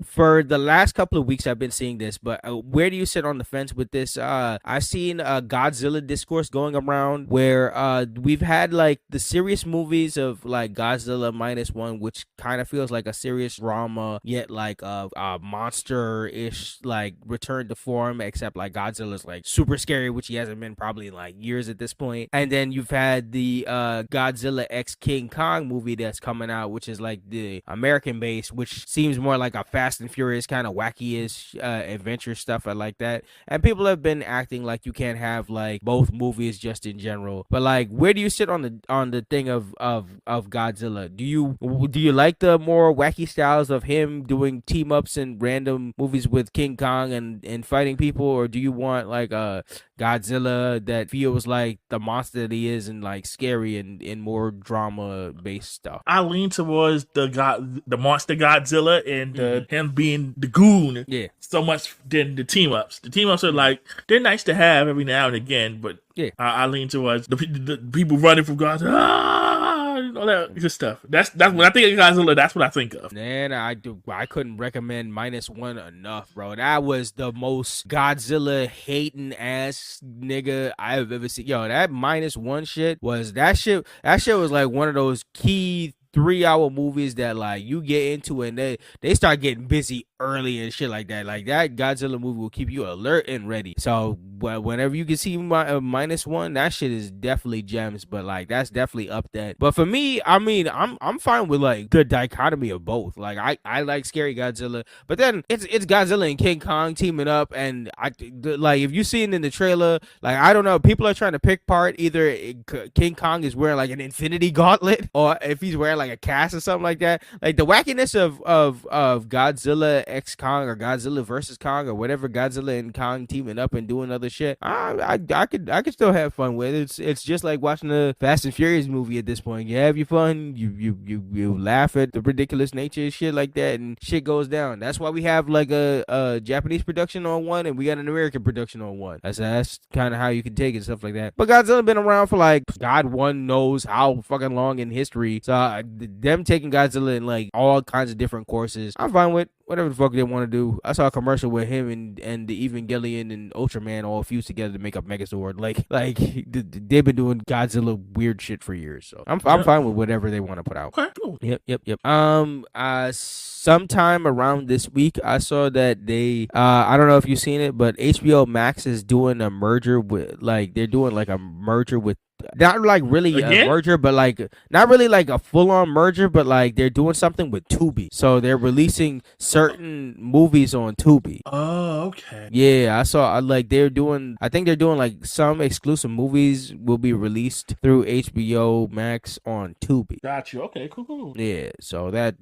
for the last couple of weeks I've been seeing this, but where do you sit on the fence with this? I've seen a Godzilla discourse going around where we've had like the serious movies of like Godzilla -1, which kind of feels like a serious drama, yet like a monster-ish like return to form, except like Godzilla's like super scary, which he hasn't been probably in like years at this point. And then you've had the Godzilla X King Kong movie that's coming out, which is like the American base, which seems more like a Fast and Furious kind of wacky-ish adventure stuff. I like that. And people have been acting like you can't have like both movies just in general. But like, where do you sit on the thing of Godzilla? Do you like the more wacky styles of him doing team ups and random movies with King Kong and fighting people, or do you want like a Godzilla that feels like the monster that he is and like scary and more drama based stuff? I lean towards the monster Godzilla and him being the goon. Yeah. So much than the team ups. The team ups are like, they're nice to have every now and again, but yeah, I lean towards the people running from Godzilla. All that good stuff. That's when I think of Godzilla. That's what I think of. Man, I couldn't recommend -1 enough, bro. That was the most Godzilla hating ass nigga I've ever seen. Yo, that -1 shit was that shit was like one of those key 3-hour movies that like you get into and they start getting busy early and shit like that. Like that Godzilla movie will keep you alert and ready. So whenever you can see -1, that shit is definitely gems. But like that's definitely up that. But for me, I mean, I'm fine with like the dichotomy of both. Like I like Scary Godzilla, but then it's Godzilla and King Kong teaming up, and like if you seen in the trailer, like I don't know, people are trying to pick part either King Kong is wearing like an infinity gauntlet, or if he's wearing like a cast or something like that. Like the wackiness of Godzilla x Kong or Godzilla versus Kong or whatever, Godzilla and Kong teaming up and doing other shit. I could still have fun with it. It's just like watching a Fast and Furious movie at this point. You have your fun, you laugh at the ridiculous nature of shit like that, and shit goes down. That's why we have like a Japanese production on one, and we got an American production on one. That's kind of how you can take it and stuff like that. But Godzilla been around for like God one knows how fucking long in history. So them taking Godzilla in like all kinds of different courses, I'm fine with whatever the fuck they want to do. I saw a commercial with him and the Evangelion and Ultraman all fused together to make up Megazord. Like they've been doing Godzilla weird shit for years. So I'm fine with whatever they want to put out. Okay, cool. Yep. Sometime around this week, I saw that they I don't know if you've seen it, but HBO Max is doing a merger with not like really a merger, but like not really like a full-on merger, but like they're doing something with Tubi. So they're releasing certain movies on Tubi. Oh, okay. Yeah, I saw like I think they're doing like some exclusive movies will be released through HBO Max on Tubi. Got you. Okay, cool. Yeah, so that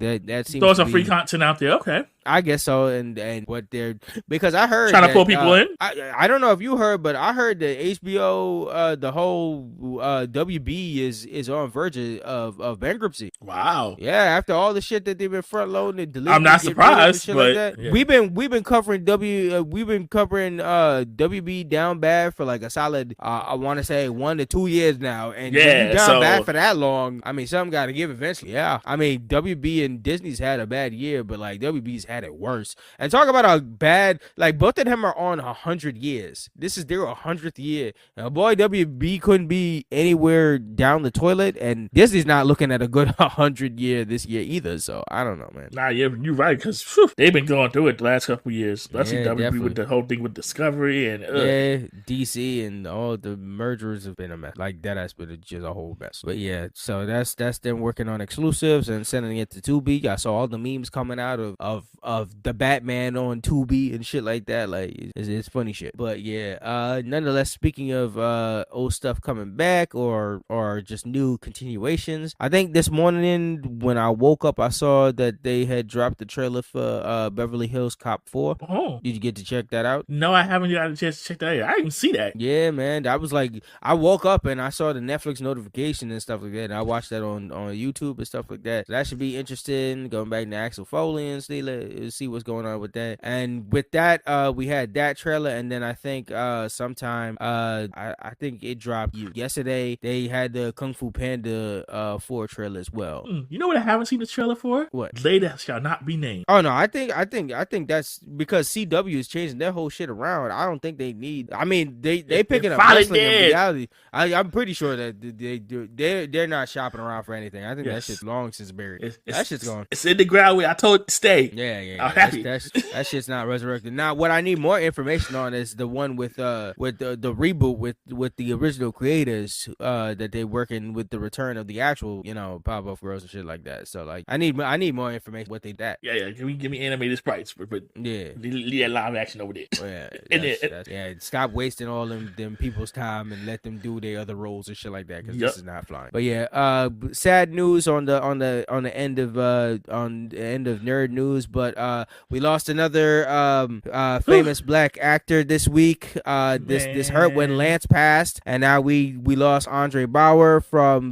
seems so it's a free content out there. Okay. I guess so, and what they're, because I heard trying to pull people in. I don't know if you heard, but I heard that HBO, the whole WB is on verge of bankruptcy. Wow. Yeah, after all the shit that they've been front loading and deleting. I'm not surprised, but like that. Yeah. We've been covering WB down bad for like a solid I want to say 1 to 2 years now, and down bad for that long. I mean, something got to give eventually. Yeah, I mean WB and Disney's had a bad year, but like WB's had it worse. And talk about a bad, like both of them are on 100 years. This is their 100th year. Now, boy, WB couldn't be anywhere down the toilet, and Disney's not looking at a good 100 year this year either. So I don't know, man. Nah, you're right, because they've been going through it the last couple of years, especially WB definitely. With the whole thing with Discovery and DC and all the mergers have been a mess. Like that has been just a whole mess. But yeah, so that's them working on exclusives and sending it to Tubi. I saw all the memes coming out of the Batman on Tubi and shit like that. Like it's funny shit. But yeah, nonetheless, speaking of old stuff coming back or just new continuations, I think this morning when I woke up, I saw that they had dropped the trailer for Beverly Hills Cop 4. Oh, did you get to check that out? No, I haven't got a chance to check that out. I didn't see that. Yeah, man, I was like, I woke up and I saw the Netflix notification and stuff like that, and I watched that on YouTube and stuff like that. So that should be interesting. Going back to Axel Foley and see what's going on with that. And with that, we had that trailer, and then I think sometime I think it dropped yesterday. They had the Kung Fu Panda 4 trailer as well. You know what I haven't seen the trailer for? What? Lady Shall Not Be Named. Oh no, I think that's because CW is changing their whole shit around. I don't think they need. I mean, they picking up wrestling in reality. I'm pretty sure that they're not shopping around for anything. I think that shit's long since buried. That shit's gone. It's in the ground where I told it to stay. Yeah. I'm happy. That shit's not resurrected. Now, what I need more information on is the one with the reboot with the original creators that they working with the return of the actual Powerpuff Girls and shit like that. So like I need more information what they that. Yeah. Give me animated sprites, but yeah, leave that live action over there. Yeah, stop wasting all them people's time and let them do their other roles and shit like that, because this is not flying. But yeah, sad news on the end of nerd news, but we lost another famous black actor this week. This hurt when Lance passed, and now we lost Andre Bauer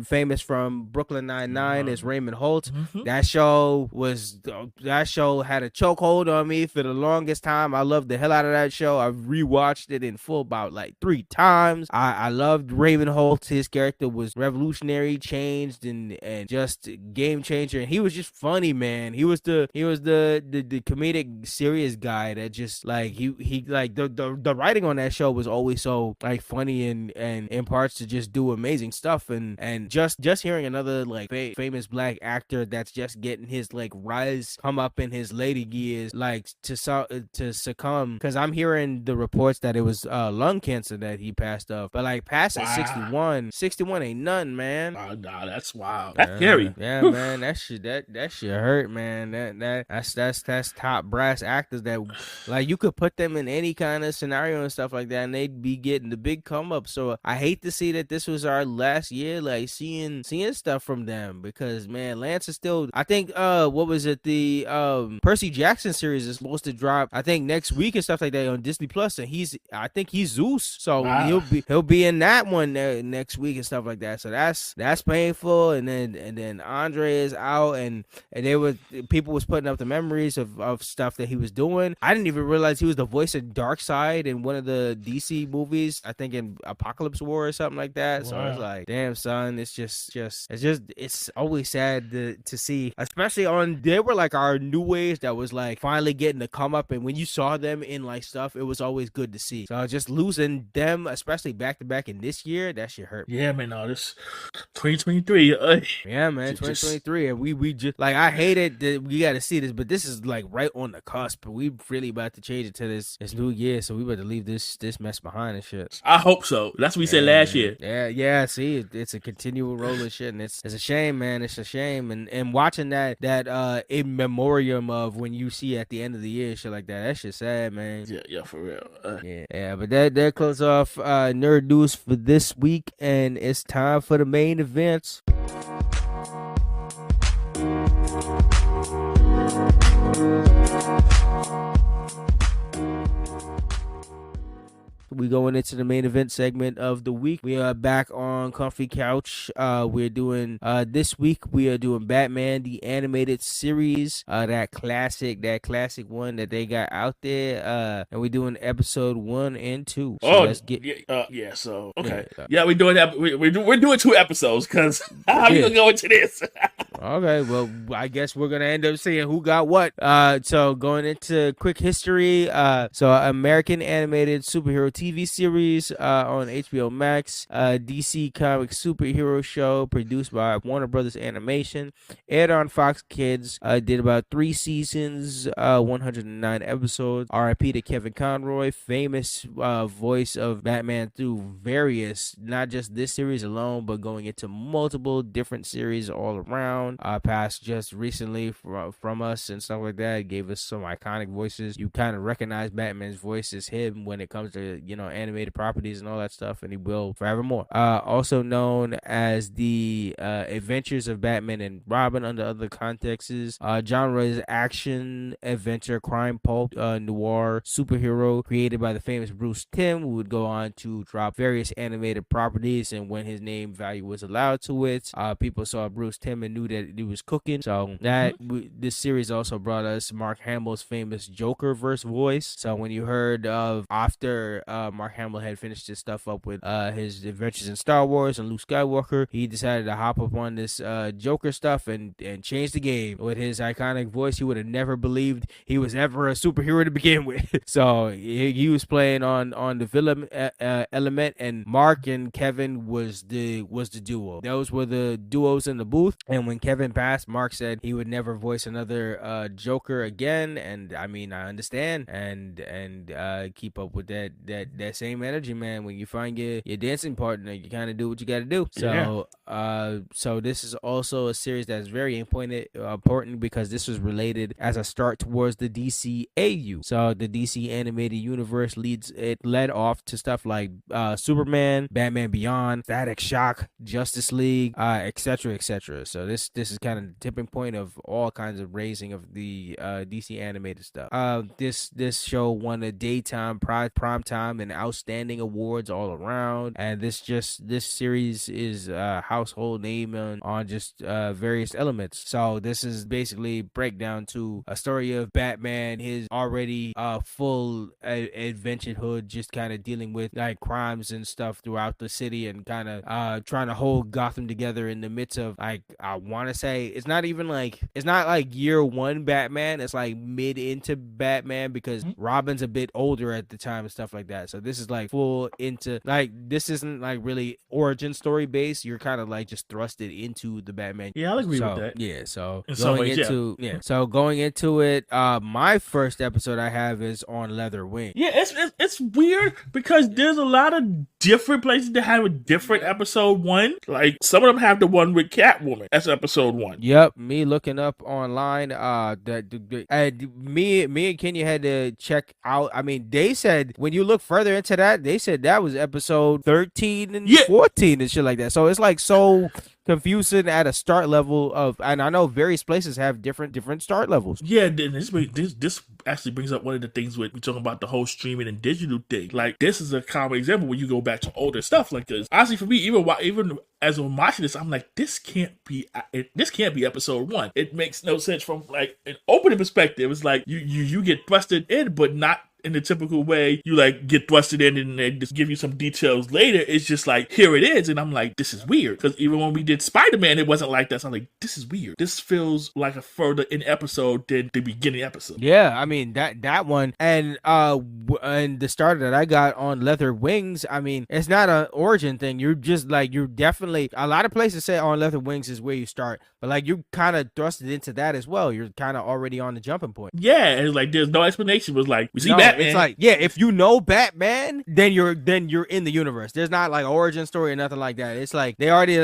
famous from Brooklyn Nine-Nine as Raymond Holt. That show had a chokehold on me for the longest time. I loved the hell out of that show. I've rewatched it in full about like 3 times. I loved Raymond Holt. His character was revolutionary, changed and just game changer, and he was just funny, man. He was the the comedic serious guy that just like he like the writing on that show was always so like funny and in parts to just do amazing stuff, and just hearing another like famous black actor that's just getting his like rise come up in his later years like to succumb, because I'm hearing the reports that it was lung cancer that he passed of, but like passing 61 ain't nothing, man. Oh, nah, that's wild. That's scary. Yeah, man, that shit hurt, man. That's top brass actors that like you could put them in any kind of scenario and stuff like that, and they'd be getting the big come up. So I hate to see that this was our last year, like seeing stuff from them, because man, Lance is still. I think what was it, the Percy Jackson series is supposed to drop I think next week and stuff like that on Disney Plus, and I think he's Zeus, so he'll be in that one next week and stuff like that. So that's painful. And then Andre is out, and people was putting up the memories of stuff that he was doing. I didn't even realize he was the voice of Darkseid in one of the DC movies, I think in Apocalypse War or something like that. Wow. So I was like, damn son, it's always sad to see, especially they were like our new waves that was like finally getting to come up, and when you saw them in like stuff, it was always good to see. So just losing them, especially back to back in this year, that shit hurt. Yeah, man, no, this 2023. Yeah, man, 2023, and we just like, I hate it that we got to see this, but this is like right on the cusp. But we really about to change it to this new year, so we better leave this mess behind and shit. I hope so. That's what we said last year. Yeah. See, it's a continual roll of shit, and it's a shame, man. It's a shame, and watching that in memoriam of when you see at the end of the year shit like that shit's sad, man. Yeah, for real. Yeah, but that closes off Nerd News for this week, and it's time for the main events. We going into the main event segment of the week. We are back on Comfy Couch. We're doing this week. We are doing Batman the Animated Series. That classic one that they got out there. And we're doing episode 1 and 2. So let's get. So okay. Yeah, we're doing that. We're doing 2 episodes because how are we gonna go into this? Okay, well, I guess we're gonna end up seeing who got what. So going into quick history. So American Animated Superhero TV series on HBO Max, DC Comics superhero show produced by Warner Brothers Animation, aired on Fox Kids, did about 3 seasons, 109 episodes. R.I.P. to Kevin Conroy, famous voice of Batman through various, not just this series alone, but going into multiple different series all around. Passed just recently from us and stuff like that. Gave us some iconic voices. You kind of recognize Batman's voice as him when it comes to animated properties and all that stuff, and he will forevermore. Also known as the Adventures of Batman and Robin under other contexts. Genre is action, adventure, crime, pulp, noir, superhero, created by the famous Bruce Timm, who would go on to drop various animated properties, and when his name value was allowed to it, people saw Bruce Timm and knew that he was cooking. So this series also brought us Mark Hamill's famous Joker verse voice. So when you heard of after Mark Hamill had finished his stuff up with his adventures in Star Wars and Luke Skywalker, he decided to hop up on this Joker stuff and change the game with his iconic voice. He would have never believed he was ever a superhero to begin with. So he was playing on the villain element, and Mark and Kevin was the duo. Those were the duos in the booth. And when Kevin passed, Mark said he would never voice another Joker again. And I mean, I understand and keep up with that same energy, man. When you find your dancing partner, you kind of do what you got to do. So so this is also a series that's very important because this was related as a start towards the DCAU. So the DC animated universe led off to stuff like Superman, Batman Beyond, Static Shock, Justice League, etc. So this is kind of the tipping point of all kinds of raising of the DC animated stuff. This show won a daytime primetime and outstanding awards all around. And this series is a household name on just various elements. So this is basically breakdown to a story of Batman, his already full adventurehood, just kind of dealing with like crimes and stuff throughout the city, and kind of trying to hold Gotham together in the midst of, like, I want to say it's not like year one Batman, it's like mid into Batman, because Robin's a bit older at the time and stuff like that. So this is like full into, like, this isn't like really origin story based. You're kind of like just thrusted into the Batman. Yeah, I'll agree with that. Yeah, so so going into it, my first episode I have is on Leather Wing. Yeah, it's weird because there's a lot of different places that have a different episode 1. Like, some of them have the one with Catwoman. That's episode 1. Yep, me looking up online, me and Kenya had to check out. I mean, they said when you look further into that, they said that was episode 13 and 14 and shit like that. So it's like so confusing at a start level of, and I know various places have different start levels. Yeah, this actually brings up one of the things with we talking about the whole streaming and digital thing. Like, this is a common example when you go back to older stuff like this. Honestly, for me, even as I'm watching this, I'm like, this can't be episode 1. It makes no sense from like an opening perspective. It's like you get thrusted in, but not in the typical way you like get thrusted in and they just give you some details later. It's just like, here it is, and I'm like, this is weird. Because even when we did Spider-Man, it wasn't like that. So I'm like, this is weird. This feels like a further in episode than the beginning episode. Yeah, I mean that one, and the starter that I got on Leather Wings, I mean, it's not an origin thing. You're just like, you're definitely, a lot of places say on Leather Wings is where you start, but like you're kind of thrusted into that as well. You're kind of already on the jumping point. Yeah, it's like there's no explanation. It was like, we see Batman. It's like, yeah, if you know Batman, then you're in the universe. There's not like an origin story or nothing like that. It's like they already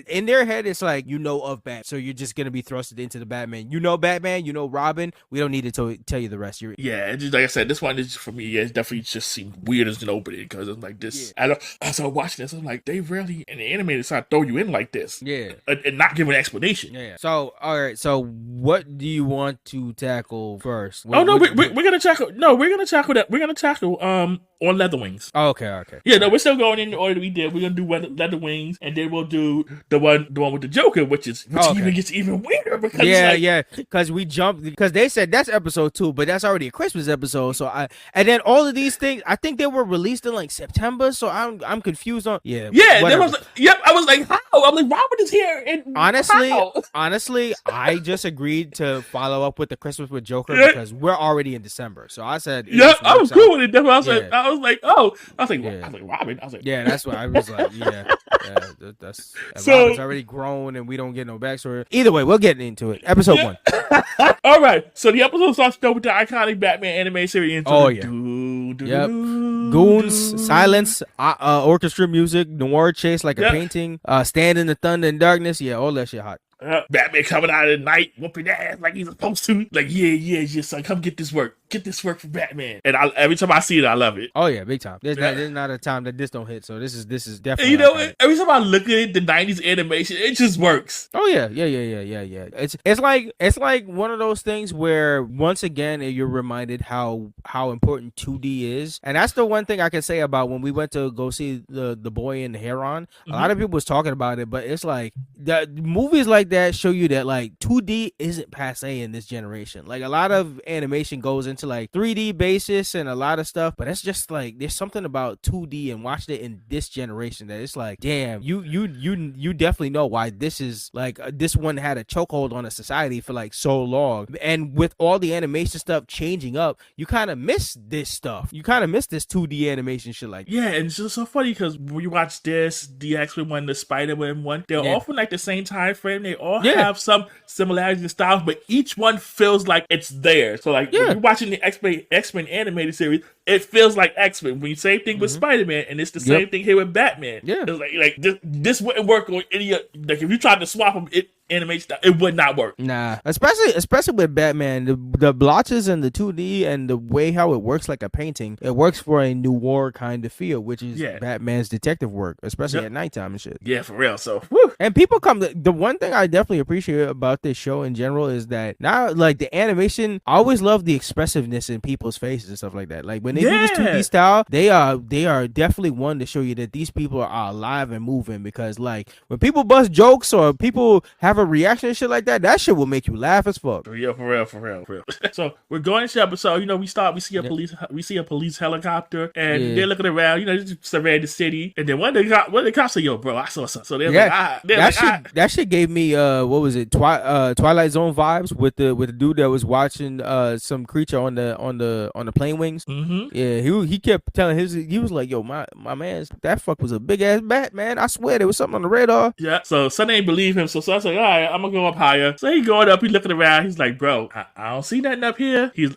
in their head. It's like, you know of Batman, so you're just gonna be thrusted into the Batman. You know Batman, you know Robin. We don't need to tell you the rest. Yeah, it's just, like I said, this one is for me. Yeah, it's definitely just seemed weird as an opening because it's like this. Yeah. As I was watching this, I'm like, they rarely in the animated side throw you in like this. Yeah, and not give an explanation. Yeah. So all right. So what do you want to tackle first? We're gonna tackle. No, we're gonna tackle that. We're gonna tackle on Leather Wings. Oh, okay. Yeah, no, we're still going in the order we did. We're gonna do Leather Wings, and then we'll do the one with the Joker, which even gets even weirder because because we jumped, because they said that's episode 2, but that's already a Christmas episode. So and then all of these things, I think they were released in like September. So I'm confused on I was like, how? I'm like, Robert is here. And honestly, I just agreed to follow up with the Christmas with Joker because we're already in December. So I said, I was cool with it. That's what I said. I was like, Robin. I was like, yeah, that's what I was like. That's so, Robin's already grown, and we don't get no backstory. Either way, we'll get into it. Episode 1. All right. So the episode starts with the iconic Batman anime series. Goons, silence, orchestra music, noir chase like a painting, stand in the thunder and darkness. Yeah, all that shit hot. Batman coming out at night, whooping ass like he's supposed to. Like, yeah, son, come get this work. Get this work for Batman. And every time I see it, I love it. Oh yeah, big time. There's not a time that this don't hit. So this is definitely. And every time I look at it, the '90s animation, it just works. Oh yeah. It's like one of those things where once again you're reminded how important 2D is, and that's the one thing I can say about when we went to go see the Boy in the Heron. A lot of people was talking about it, but it's like the movies like that show you that like 2D isn't passe in this generation. Like a lot of animation goes into like 3D basis and a lot of stuff, but it's just like there's something about 2D and watching it in this generation that it's like, damn, you definitely know why this is like this one had a chokehold on a society for like so long. And with all the animation stuff changing up, you kind of miss this stuff. You kind of miss this 2D animation shit like yeah, and it's just so funny because when you watch this, the X-Men one, the Spider-Man one, they're often like the same time frame. They all have some similarities in styles, but each one feels like it's there. So like when you're watching the X-Men animated series, it feels like X-Men. When you same thing with Spider-Man, and it's the same thing here with Batman. Yeah, it's like this wouldn't work on any like if you tried to swap them, animate stuff, it would not work. Nah, especially with Batman, the blotches and the 2D and the way how it works like a painting, it works for a noir kind of feel, which is Batman's detective work, especially at nighttime and shit. Yeah, for real. So, whew. And people come to the one thing I definitely appreciate about this show in general is that now, like the animation, I always love the expressiveness in people's faces and stuff like that. Like when they do this 2D style, they are definitely one to show you that these people are alive and moving, because like when people bust jokes or people have a reaction and shit like that, that shit will make you laugh as fuck. For real. So we're going into episode. You know, we see a police helicopter, and they're looking around. You know, just surveying the city, and then one of the cops say, "Yo, bro, I saw something." So they're that shit gave me what was it, Twilight Zone vibes with the dude that was watching some creature on the plane wings. Mm-hmm. Yeah, he kept telling he was like, "Yo, my man, that fuck was a big ass bat, man. I swear there was something on the radar." Yeah. So Son ain't believe him. So Son's like, "All right, I'm gonna go up higher." So he going up. He looking around. He's like, "Bro, I don't see nothing up here." His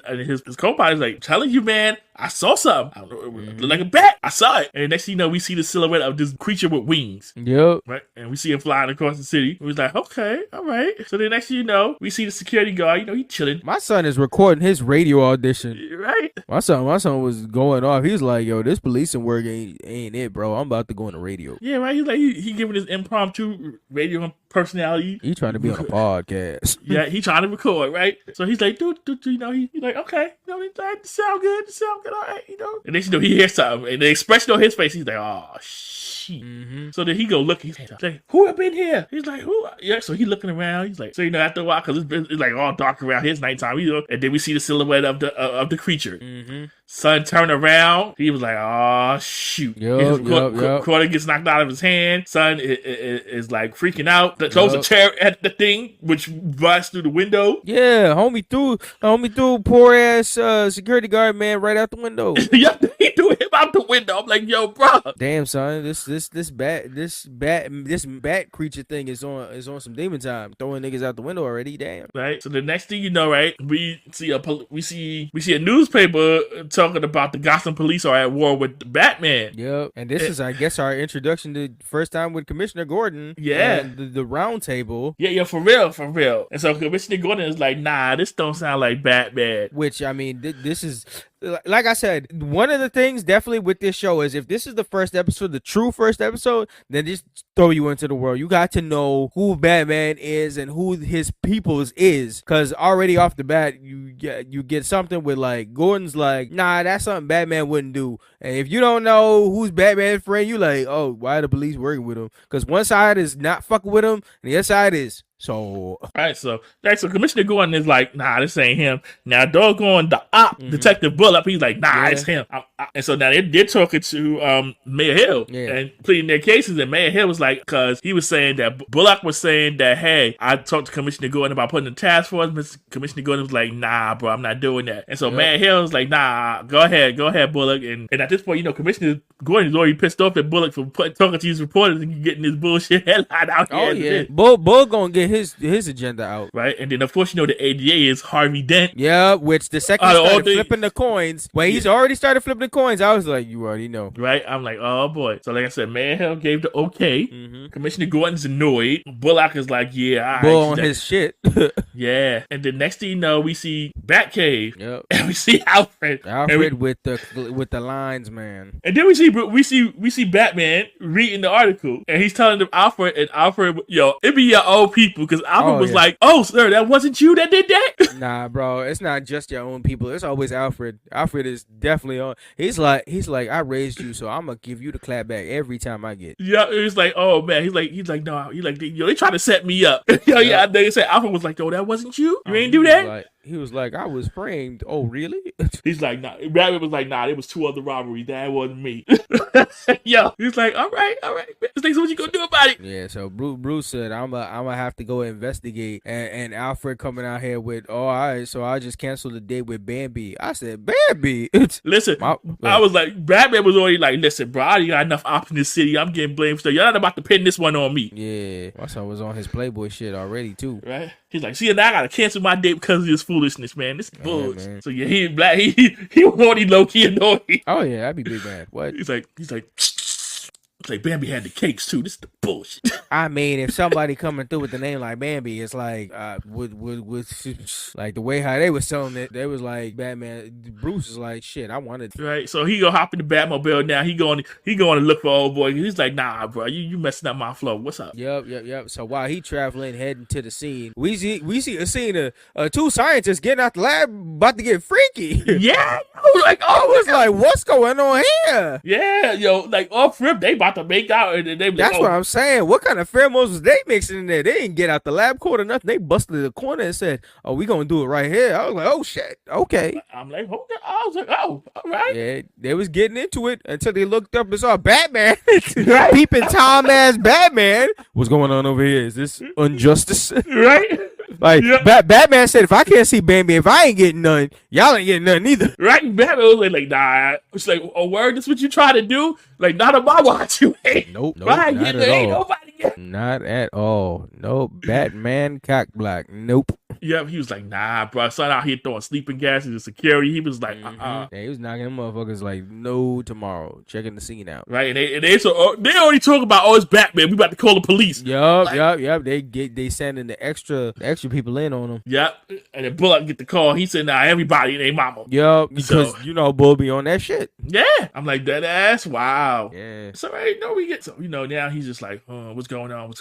co-pilot's like, "Telling you, man, I saw something. I don't know, it looked like a bat. I saw it." And next thing you know, we see the silhouette of this creature with wings. Yep. Right? And we see him flying across the city. We was like, okay, all right. So then next thing you know, we see the security guard. You know, he chilling. My son is recording his radio audition. Right? My son was going off. He was like, "Yo, this policing work ain't it, bro. I'm about to go on the radio." Yeah, right? He's like, he giving his impromptu radio personality. He trying to be on a podcast. Yeah, he trying to record, right? So he's like, dude, you know, he's like, okay, you know, it sound good, all right, you know. And then you know he hears something, and the expression on his face, he's like, oh shit. Mm-hmm. So then he go look. He's like, "Who have been here?" He's like, "Who?" Yeah. So he looking around. He's like, so you know, after a while, because it's like all dark around his nighttime, you know. And then we see the silhouette of the creature. Mm-hmm. Son turned around. He was like, "Oh shoot!" His quarter gets knocked out of his hand. Son is like freaking out. Throws a chair at the thing, which busts through the window. Yeah, homie threw poor ass security guard man right out the window. Yeah, he threw him out the window. I'm like, "Yo, bro, damn son, this bat creature thing is on some demon time, throwing niggas out the window already." Damn. Right. So the next thing you know, right, we see a newspaper talking about the Gotham police are at war with the Batman. Yep. And this is, I guess, our introduction to first time with Commissioner Gordon. Yeah. And the round table. Yeah, for real. And so Commissioner Gordon is like, "Nah, this don't sound like Batman." Which, I mean, this is, like I said, one of the things definitely with this show is if this is the first episode, the true first episode, then just throw you into the world. You got to know who Batman is and who his people's is, because already off the bat you get something with like Gordon's like, "Nah, that's something Batman wouldn't do." And if you don't know who's Batman's friend, you like, "Oh, why are the police working with him?" Because one side is not fucking with him and the other side is. So, all right, so Commissioner Gordon is like, "Nah, this ain't him." Now, doggone the op, Detective Bullock, he's like, "Nah, it's him." And so now they're talking to Mayor Hill and pleading their cases. And Mayor Hill was like, because he was saying that Bullock was saying that, "Hey, I talked to Commissioner Gordon about putting a task force." Commissioner Gordon was like, "Nah, bro, I'm not doing that." And so Mayor Hill was like, "Nah, go ahead, Bullock." And at this point, you know, Commissioner Gordon is already pissed off at Bullock for talking to these reporters and getting this bullshit headline out here. Oh yeah, Bull gonna get his agenda out, right? And then of course you know the ADA is Harvey Dent. Yeah, which the second he started flipping the coins, when he's already started flipping the coins, I was like, you already know, right? I'm like, oh boy. So like I said, Mayor Hill gave the okay. Commissioner Gordon's annoyed. Bullock is like, yeah, Bull on his shit. Yeah. And the next thing you know, we see Batcave, and we see Alfred with the lines, man. And then we see Batman reading the article, and he's telling them Alfred, yo, it be your own people, because Alfred was like, "Oh, sir, that wasn't you that did that." Nah, bro, it's not just your own people. It's always Alfred. Alfred is definitely on. He's like, "I raised you, so I'm gonna give you the clap back every time I get." Yeah, he's like, "Oh man," he's like, "No," yo, they trying to set me up. Yo, yeah, they said Alfred was like, "Yo, that wasn't you. You ain't do that." He was like, "I was framed." Oh, really? He's like, "Nah." Batman was like, "Nah, there was 2 other robberies. That wasn't me." Yo, he's like, all right. So what you gonna do about it? Yeah. So Bruce said, "I'm gonna have to go investigate." And Alfred coming out here with, "Oh, all right. So I just canceled the date with Bambi." I said, "Bambi." Listen, I was like, Batman was already like, "Listen, bro, I already got enough ops in this city. I'm getting blamed for. You're not about to pin this one on me." Yeah. My son was on his Playboy shit already too. Right. He's like, "See, now I gotta cancel my date because of this foolishness, man. This is bullshit." So yeah, he black. He was already low key annoyed. Oh yeah, I'd be big mad. What? He's like, It's like Bambi had the cakes too. This is the bullshit. I mean, if somebody coming through with the name like Bambi, it's like, with like the way how they was selling it, they was like Batman. Bruce is like, shit, I wanted right. So he gonna hop in the Batmobile now. He going to look for old boy. He's like, nah, bro, you messing up my flow. What's up? Yep. So while he traveling, heading to the scene, we see a scene of two scientists getting out the lab, about to get freaky. Yeah, like, I was like, what's going on here? Yeah, yo, like off rip, they about to make out, and they. That's like, what I'm saying. What kind of pheromones was they mixing in there? They didn't get out the lab coat or nothing. They busted the corner and said, "Oh, we gonna do it right here." I was like, "Oh shit, okay." I'm like, okay. I was like, oh, all right. Yeah, they was getting into it until they looked up and saw Batman, peeping Tom ass Batman. What's going on over here? Is this injustice? Right. Like, Batman said, if I can't see Bambi, if I ain't getting none, y'all ain't getting none either. Right? Batman was like, nah. It's like, oh, word, this what you try to do? Like, not on my watch, you ain't. Nope, right? Not at ain't all. Nobody get. Not at all. Nope. Batman cock block. Nope. Yep, he was like, nah, bro. I saw out here throwing sleeping gas into security. He was like, Yeah, he was knocking them motherfuckers like, no tomorrow. Checking the scene out. Right, and they already talk about, oh, it's Batman. We about to call the police. Yup. They sending the extra people in on him. Yep, and then Bullock get the call. He said, nah, everybody and they mama. Yup, because Bull be on that shit. Yeah, I'm like, that ass, wow. Yeah. So right, no, we get so now he's just like, what's going on?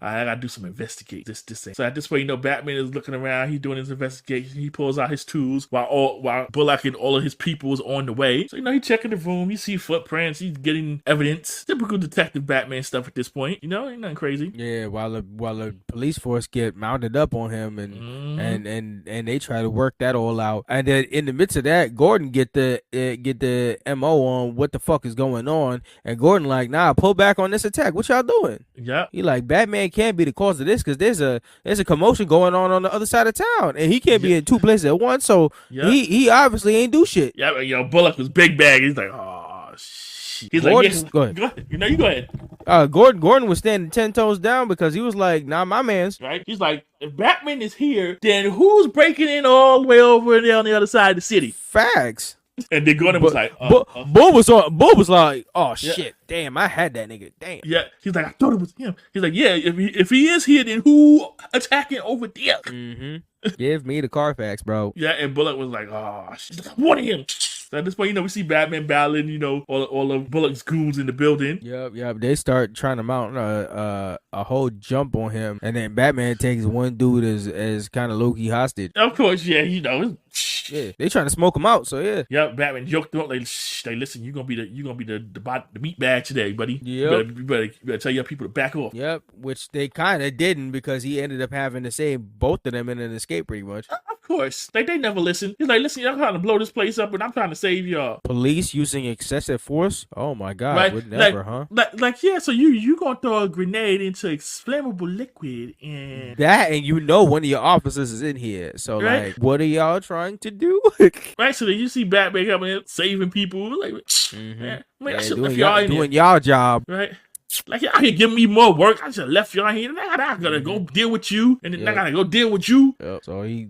I gotta do some investigate this thing. So at this point, Batman is looking around. He's doing his investigation. He pulls out his tools while Bullock and all of his people is on the way. So he checking the room. He see footprints. He's getting evidence. Typical detective Batman stuff at this point. Ain't nothing crazy. Yeah, while the police force get mounted up on him and they try to work that all out. And then in the midst of that, Gordon get the MO on what the fuck is going on. And Gordon like, nah, pull back on this attack. What y'all doing? Yeah. He like, Batman can't be the cause of this because there's a commotion going on the other side of town, and he can't be in two places at once. So he obviously ain't do shit. Yeah, Bullock was big bag. He's like, oh shit. He's Gordon, like, go ahead. You go ahead. Gordon was standing 10 toes down because he was like, nah, my man's right. He's like, if Batman is here, then who's breaking in all the way over there on the other side of the city? Facts. And then Gordon was like, Bull was like, oh shit, damn, I had that nigga, damn. Yeah, he's like, I thought it was him. He's like, yeah, if he is here, then who attacking over there? Mm-hmm. Give me the Carfax, bro. Yeah, and Bullock was like, oh, she's like, I want him. So at this point, we see Batman battling, all of Bullock's goons in the building. Yep. They start trying to mount a whole jump on him, and then Batman takes one dude as kind of low-key hostage. Of course, yeah, Yeah, they trying to smoke him out, so yeah. Yep, Batman joked them up like, listen, you're gonna be the meat bag today, buddy. Yep. You better tell your people to back off. Yep, which they kind of didn't because he ended up having to save both of them in an escape pretty much. Of course, they never listen. He's like, listen, y'all trying to blow this place up, and I'm trying to save y'all. Police using excessive force? Oh my god, right? Would never, huh? Yeah. So you gonna throw a grenade into flammable liquid and that, and one of your officers is in here. So right? Like, what are y'all trying to do? Right. So then you see Batman coming in saving people. Like, man, I should have left y'all in doing y'all job, right? Like, y'all here giving me more work. I should have left y'all here. I gotta go deal with you, and then I gotta go deal with you. Yep.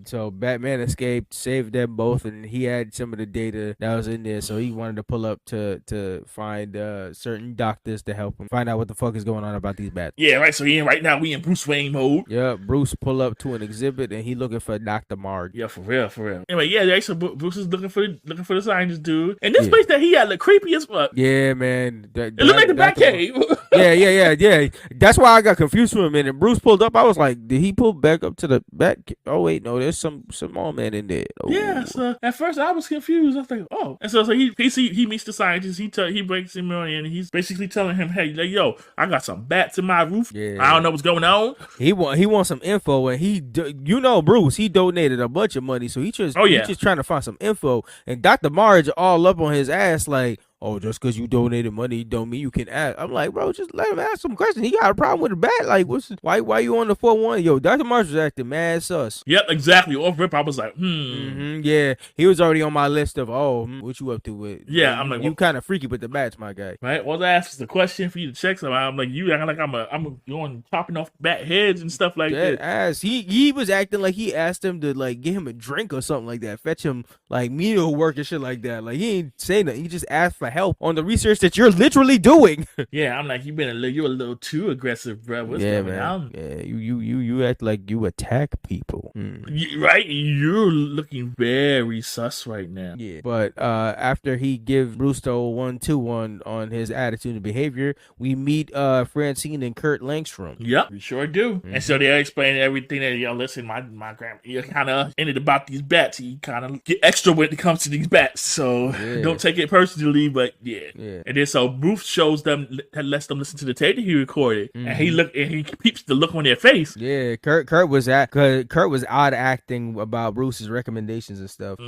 So Batman escaped, saved them both, and he had some of the data that was in there. So he wanted to pull up to find certain doctors to help him find out what the fuck is going on about these bats. Yeah, right. So right now we in Bruce Wayne mode. Yeah, Bruce pull up to an exhibit, and he looking for Dr. Marge. Yeah, for real. Anyway, yeah. So Bruce is looking for the scientist dude, and this place that he had looked creepy as fuck. Yeah, man. It looked like the Batcave. Yeah. That's why I got confused for a minute. Bruce pulled up. I was like, did he pull back up to the back? Oh wait, no, there's some small man in there. Oh. Yeah. So at first I was confused. I was like, oh. And so he meets the scientist. He breaks him on in, and he's basically telling him, hey, like, yo, I got some bats in my roof. Yeah. I don't know what's going on. He wants some info, and Bruce, he donated a bunch of money, so he's just trying to find some info. And Dr. Marge all up on his ass like, oh, just because you donated money don't mean you can ask. I'm like, bro, just let him ask some questions. He got a problem with the bat. Like, why you on the 4-1? Yo, Dr. Marsh was acting mad sus. Yep, exactly. Off rip, I was like, yeah, he was already on my list of, what you up to with? Yeah, I'm like, you kind of freaky with the bats, my guy. Right? Well, I asked the question for you to check something. I'm like, you acting like I'm going chopping off bat heads and stuff like that. Ass. He was acting like he asked him to like get him a drink or something like that, fetch him like meal work and shit like that. Like he ain't say nothing. He just asked for for help on the research that you're literally doing. Yeah, I'm like, you're a little too aggressive, bro. What's going on? Yeah, you act like you attack people. Right? You're looking very sus right now. Yeah. But after he give Brewster 1-2 on his attitude and behavior, we meet Francine and Kurt Langstrom. Yep, we sure do. And so they're explaining everything that, listen, my grandma, you kind of ended about these bats. He kind of get extra when it comes to these bats. So don't take it personally, but yeah. And then so Bruce shows them, lets them listen to the tape that he recorded. And he peeps the look on their face. Yeah, Kurt was odd acting about Bruce's recommendations and stuff.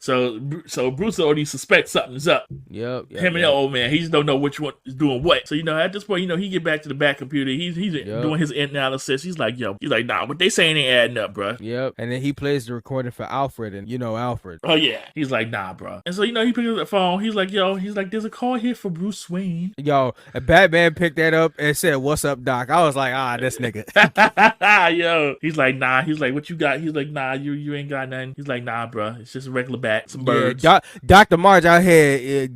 So Bruce already suspects something's up. Yep. Him and the old man, he just don't know which one is doing what. So at this point, he get back to the back computer. He's doing his analysis. He's like, nah, what they saying ain't adding up, bro. Yep. And then he plays the recording for Alfred, and Alfred. Oh yeah. He's like, nah, bro. And so he picks up the phone. He's like, there's a call here for Bruce Wayne. Yo, Batman picked that up and said, "What's up, Doc?" I was like, this nigga. Yo, he's like, nah. He's like, what you got? He's like, nah, you ain't got nothing. He's like, nah, bro. It's just a regular bat, some birds. Yeah, Dr. Marge out here,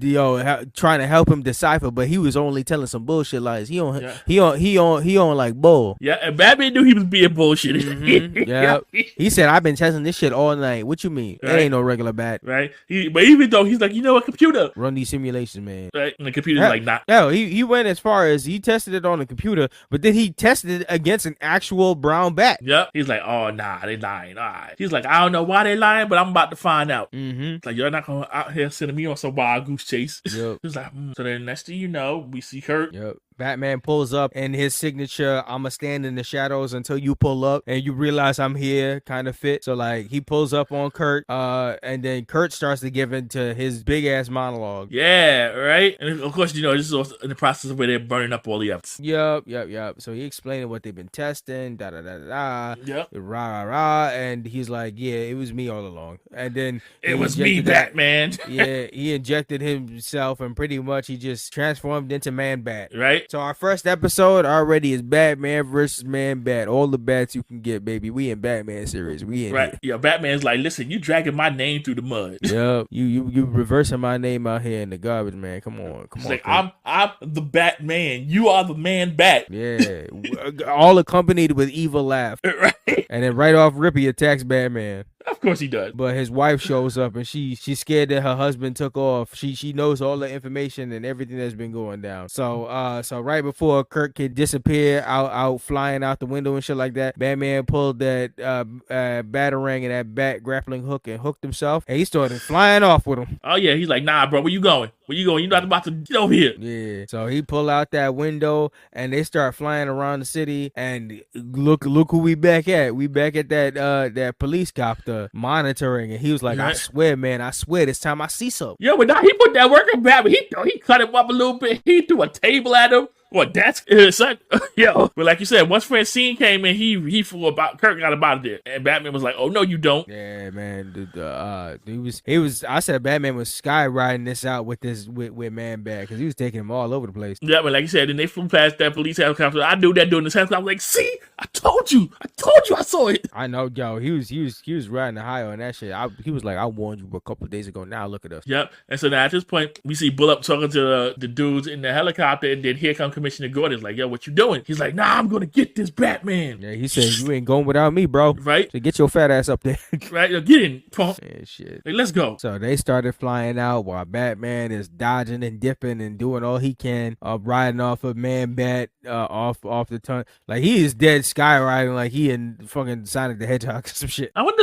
trying to help him decipher, but he was only telling some bullshit lies. He on like bull. Yeah, and Batman knew he was being bullshitted. Yeah, he said, "I've been testing this shit all night." What you mean? Right? It ain't no regular bat, right? But even though he's like, a computer run these simulations, man. Right, and the computer's like, nah. No, he went as far as he tested it on the computer, but then he tested it against an actual brown bat. Yep. He's like, oh nah, they lying. All right. He's like, I don't know why they lying, but I'm about to find out. Like, you're not gonna out here sending me on some wild goose chase. Yep. He's like, So then next thing you know, we see Kurt. Yep. Batman pulls up and his signature, "I'ma stand in the shadows until you pull up and you realize I'm here" kind of fit. So like he pulls up on Kurt, and then Kurt starts to give into his big ass monologue. Yeah, right. And of course, this is also in the process of where they're burning up all the evidence. Yep. So he explained what they've been testing, Yep. Rah, and he's like, yeah, it was me all along. And then it was me, Batman. Yeah, he injected himself and pretty much he just transformed into Man-Bat. Right. So our first episode already is Batman versus Man-Bat. All the bats you can get, baby. We in Batman series. We in right. Here. Yeah, Batman's like, listen, you dragging my name through the mud. Yep. You reversing my name out here in the garbage, man. Come on. Like, I'm the Batman. You are the Man-Bat. Yeah. All accompanied with evil laugh. Right. And then right off rip, he attacks Batman. Of course he does. But his wife shows up and she's scared that her husband took off. She knows all the information and everything that's been going down. So right before Kurt could disappear out flying out the window and shit like that, Batman pulled that batarang and that bat grappling hook and hooked himself, and he started flying off with him. Oh yeah, he's like, nah, bro, where you going? Where you going? You're not about to get over here. Yeah. So he pulled out that window and they start flying around the city. And look who we back at. We back at that police copter monitoring. And he was like, right. I swear, man, this time I see something. Yeah, but now he put that work on Batman. He cut him up a little bit. He threw a table at him. What, that's son? Yo. But like you said, once Francine came in, he flew about. Kurt got about there, and Batman was like, "Oh no, you don't." Yeah, man. He was. I said Batman was skywriting this out with Man-Bat because he was taking him all over the place. Yeah, but like you said, then they flew past that police helicopter. I knew that during this helicopter. I was like, "See, I told you, I saw it." I know, yo. He was riding high on that shit. He was like, "I warned you a couple of days ago. Now look at us." Yep. And so now at this point, we see Bullock talking to the dudes in the helicopter, and then here comes Commissioner Gordon's like, yo, what you doing? He's like, nah, I'm gonna get this Batman. Yeah, he said, you ain't going without me, bro. Right? So get your fat ass up there. Right? Get in, punk. Yeah, shit. Like, let's go. So they started flying out while Batman is dodging and dipping and doing all he can, riding off of Man-Bat, off the tongue. Like, he is dead skywriting like he in fucking Sonic the Hedgehog or some shit. I wonder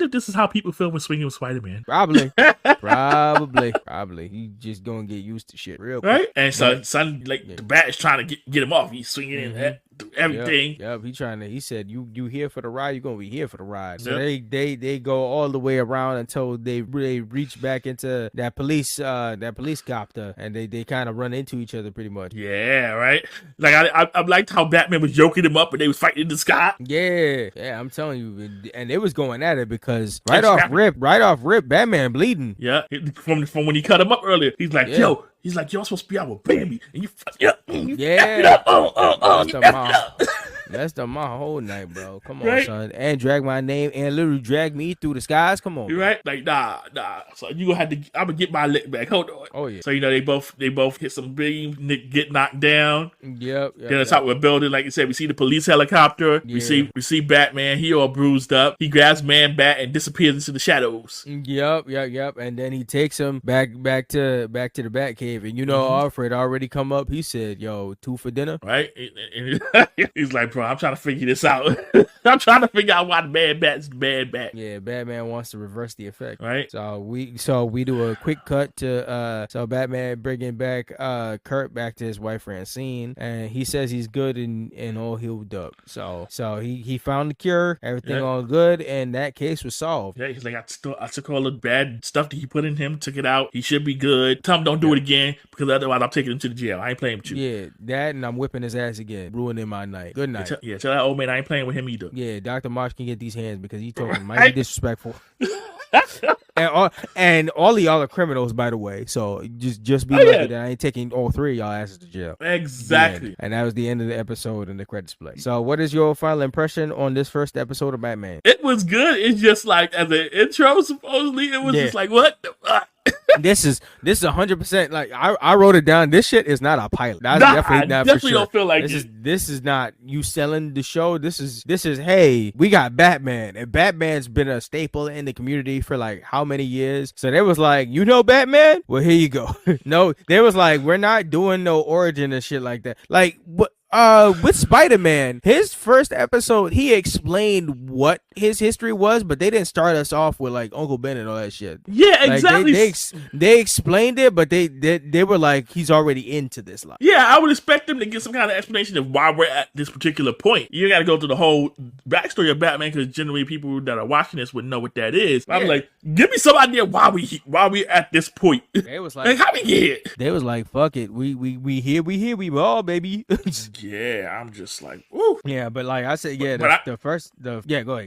if this is how people feel when swinging with Spider-Man. Probably. Probably. He just gonna get used to shit real quick. Right? And so, the bat is trying to get him off. He's swinging in everything. Yep. He said, you here for the ride, you're gonna be here for the ride. So they go all the way around until they reach back into that police copter, and they kind of run into each other pretty much. Yeah, right. Like I liked how Batman was yoking him up and they was fighting in the sky. Yeah, I'm telling you, and they was going at it because right off rip, Batman bleeding. Yeah, from when he cut him up earlier, he's like, yo. He's like, you're supposed to be our baby. And you yeah. Messed up my whole night, bro. Come on, right? son. And drag my name and literally drag me through the skies. Come on. You right? Like, nah. So you gonna have to, I'm gonna get my lick back. Hold on. Oh, yeah. So, they both hit some beams, get knocked down. Yep. Then on top of a building, like you said, we see the police helicopter. Yeah. We see Batman. He all bruised up. He grabs Man-Bat and disappears into the shadows. Yep. And then he takes him back to the Batcave. And Alfred already come up. He said, "Yo, 2 for dinner." Right? And he's like, "Bro, I'm trying to figure this out. I'm trying to figure out why the Man-Bat's Man-Bat." Yeah, Batman wants to reverse the effect. Right? So we do a quick cut to Batman bringing back Kurt back to his wife Francine, and he says he's good and all healed up. So he found the cure, everything all good, and that case was solved. Yeah, he's like, I took all the bad stuff that he put in him, took it out. He should be good. Tell him don't do it again, because otherwise I'm taking him to the jail. I ain't playing with you. Yeah, that, and I'm whipping his ass again, ruining my night. Good night. Tell that old man I ain't playing with him either. Yeah, Dr. Marsh can get these hands because he told him might be disrespectful. and all of y'all are criminals, by the way. So just be lucky that I ain't taking all 3 of y'all asses to jail. Exactly. And that was the end of the episode and the credits play. So what is your final impression on this first episode of Batman? It was good. It's just like as an intro, supposedly it was just like, what the fuck? This is 100% like I wrote it down. This shit is not a pilot. That's definitely not for sure. Don't feel like this is not you selling the show. This is hey, we got Batman, and Batman's been a staple in the community for like how many years? So they was like, Batman? Well, here you go. No, they was like, we're not doing no origin and shit like that. Like what? With Spider-Man, his first episode, he explained what his history was, but they didn't start us off with like Uncle Ben and all that shit. Yeah, exactly. They explained it, but they were like, he's already into this life. Yeah, I would expect them to get some kind of explanation of why we're at this particular point. You got to go through the whole backstory of Batman, because generally people that are watching this would know what that is. I'm like, give me some idea why we at this point. They was like how we get here? They was like, fuck it, we here, we all, baby. Yeah, I'm just like, woo. Yeah, but like I said, yeah, go ahead.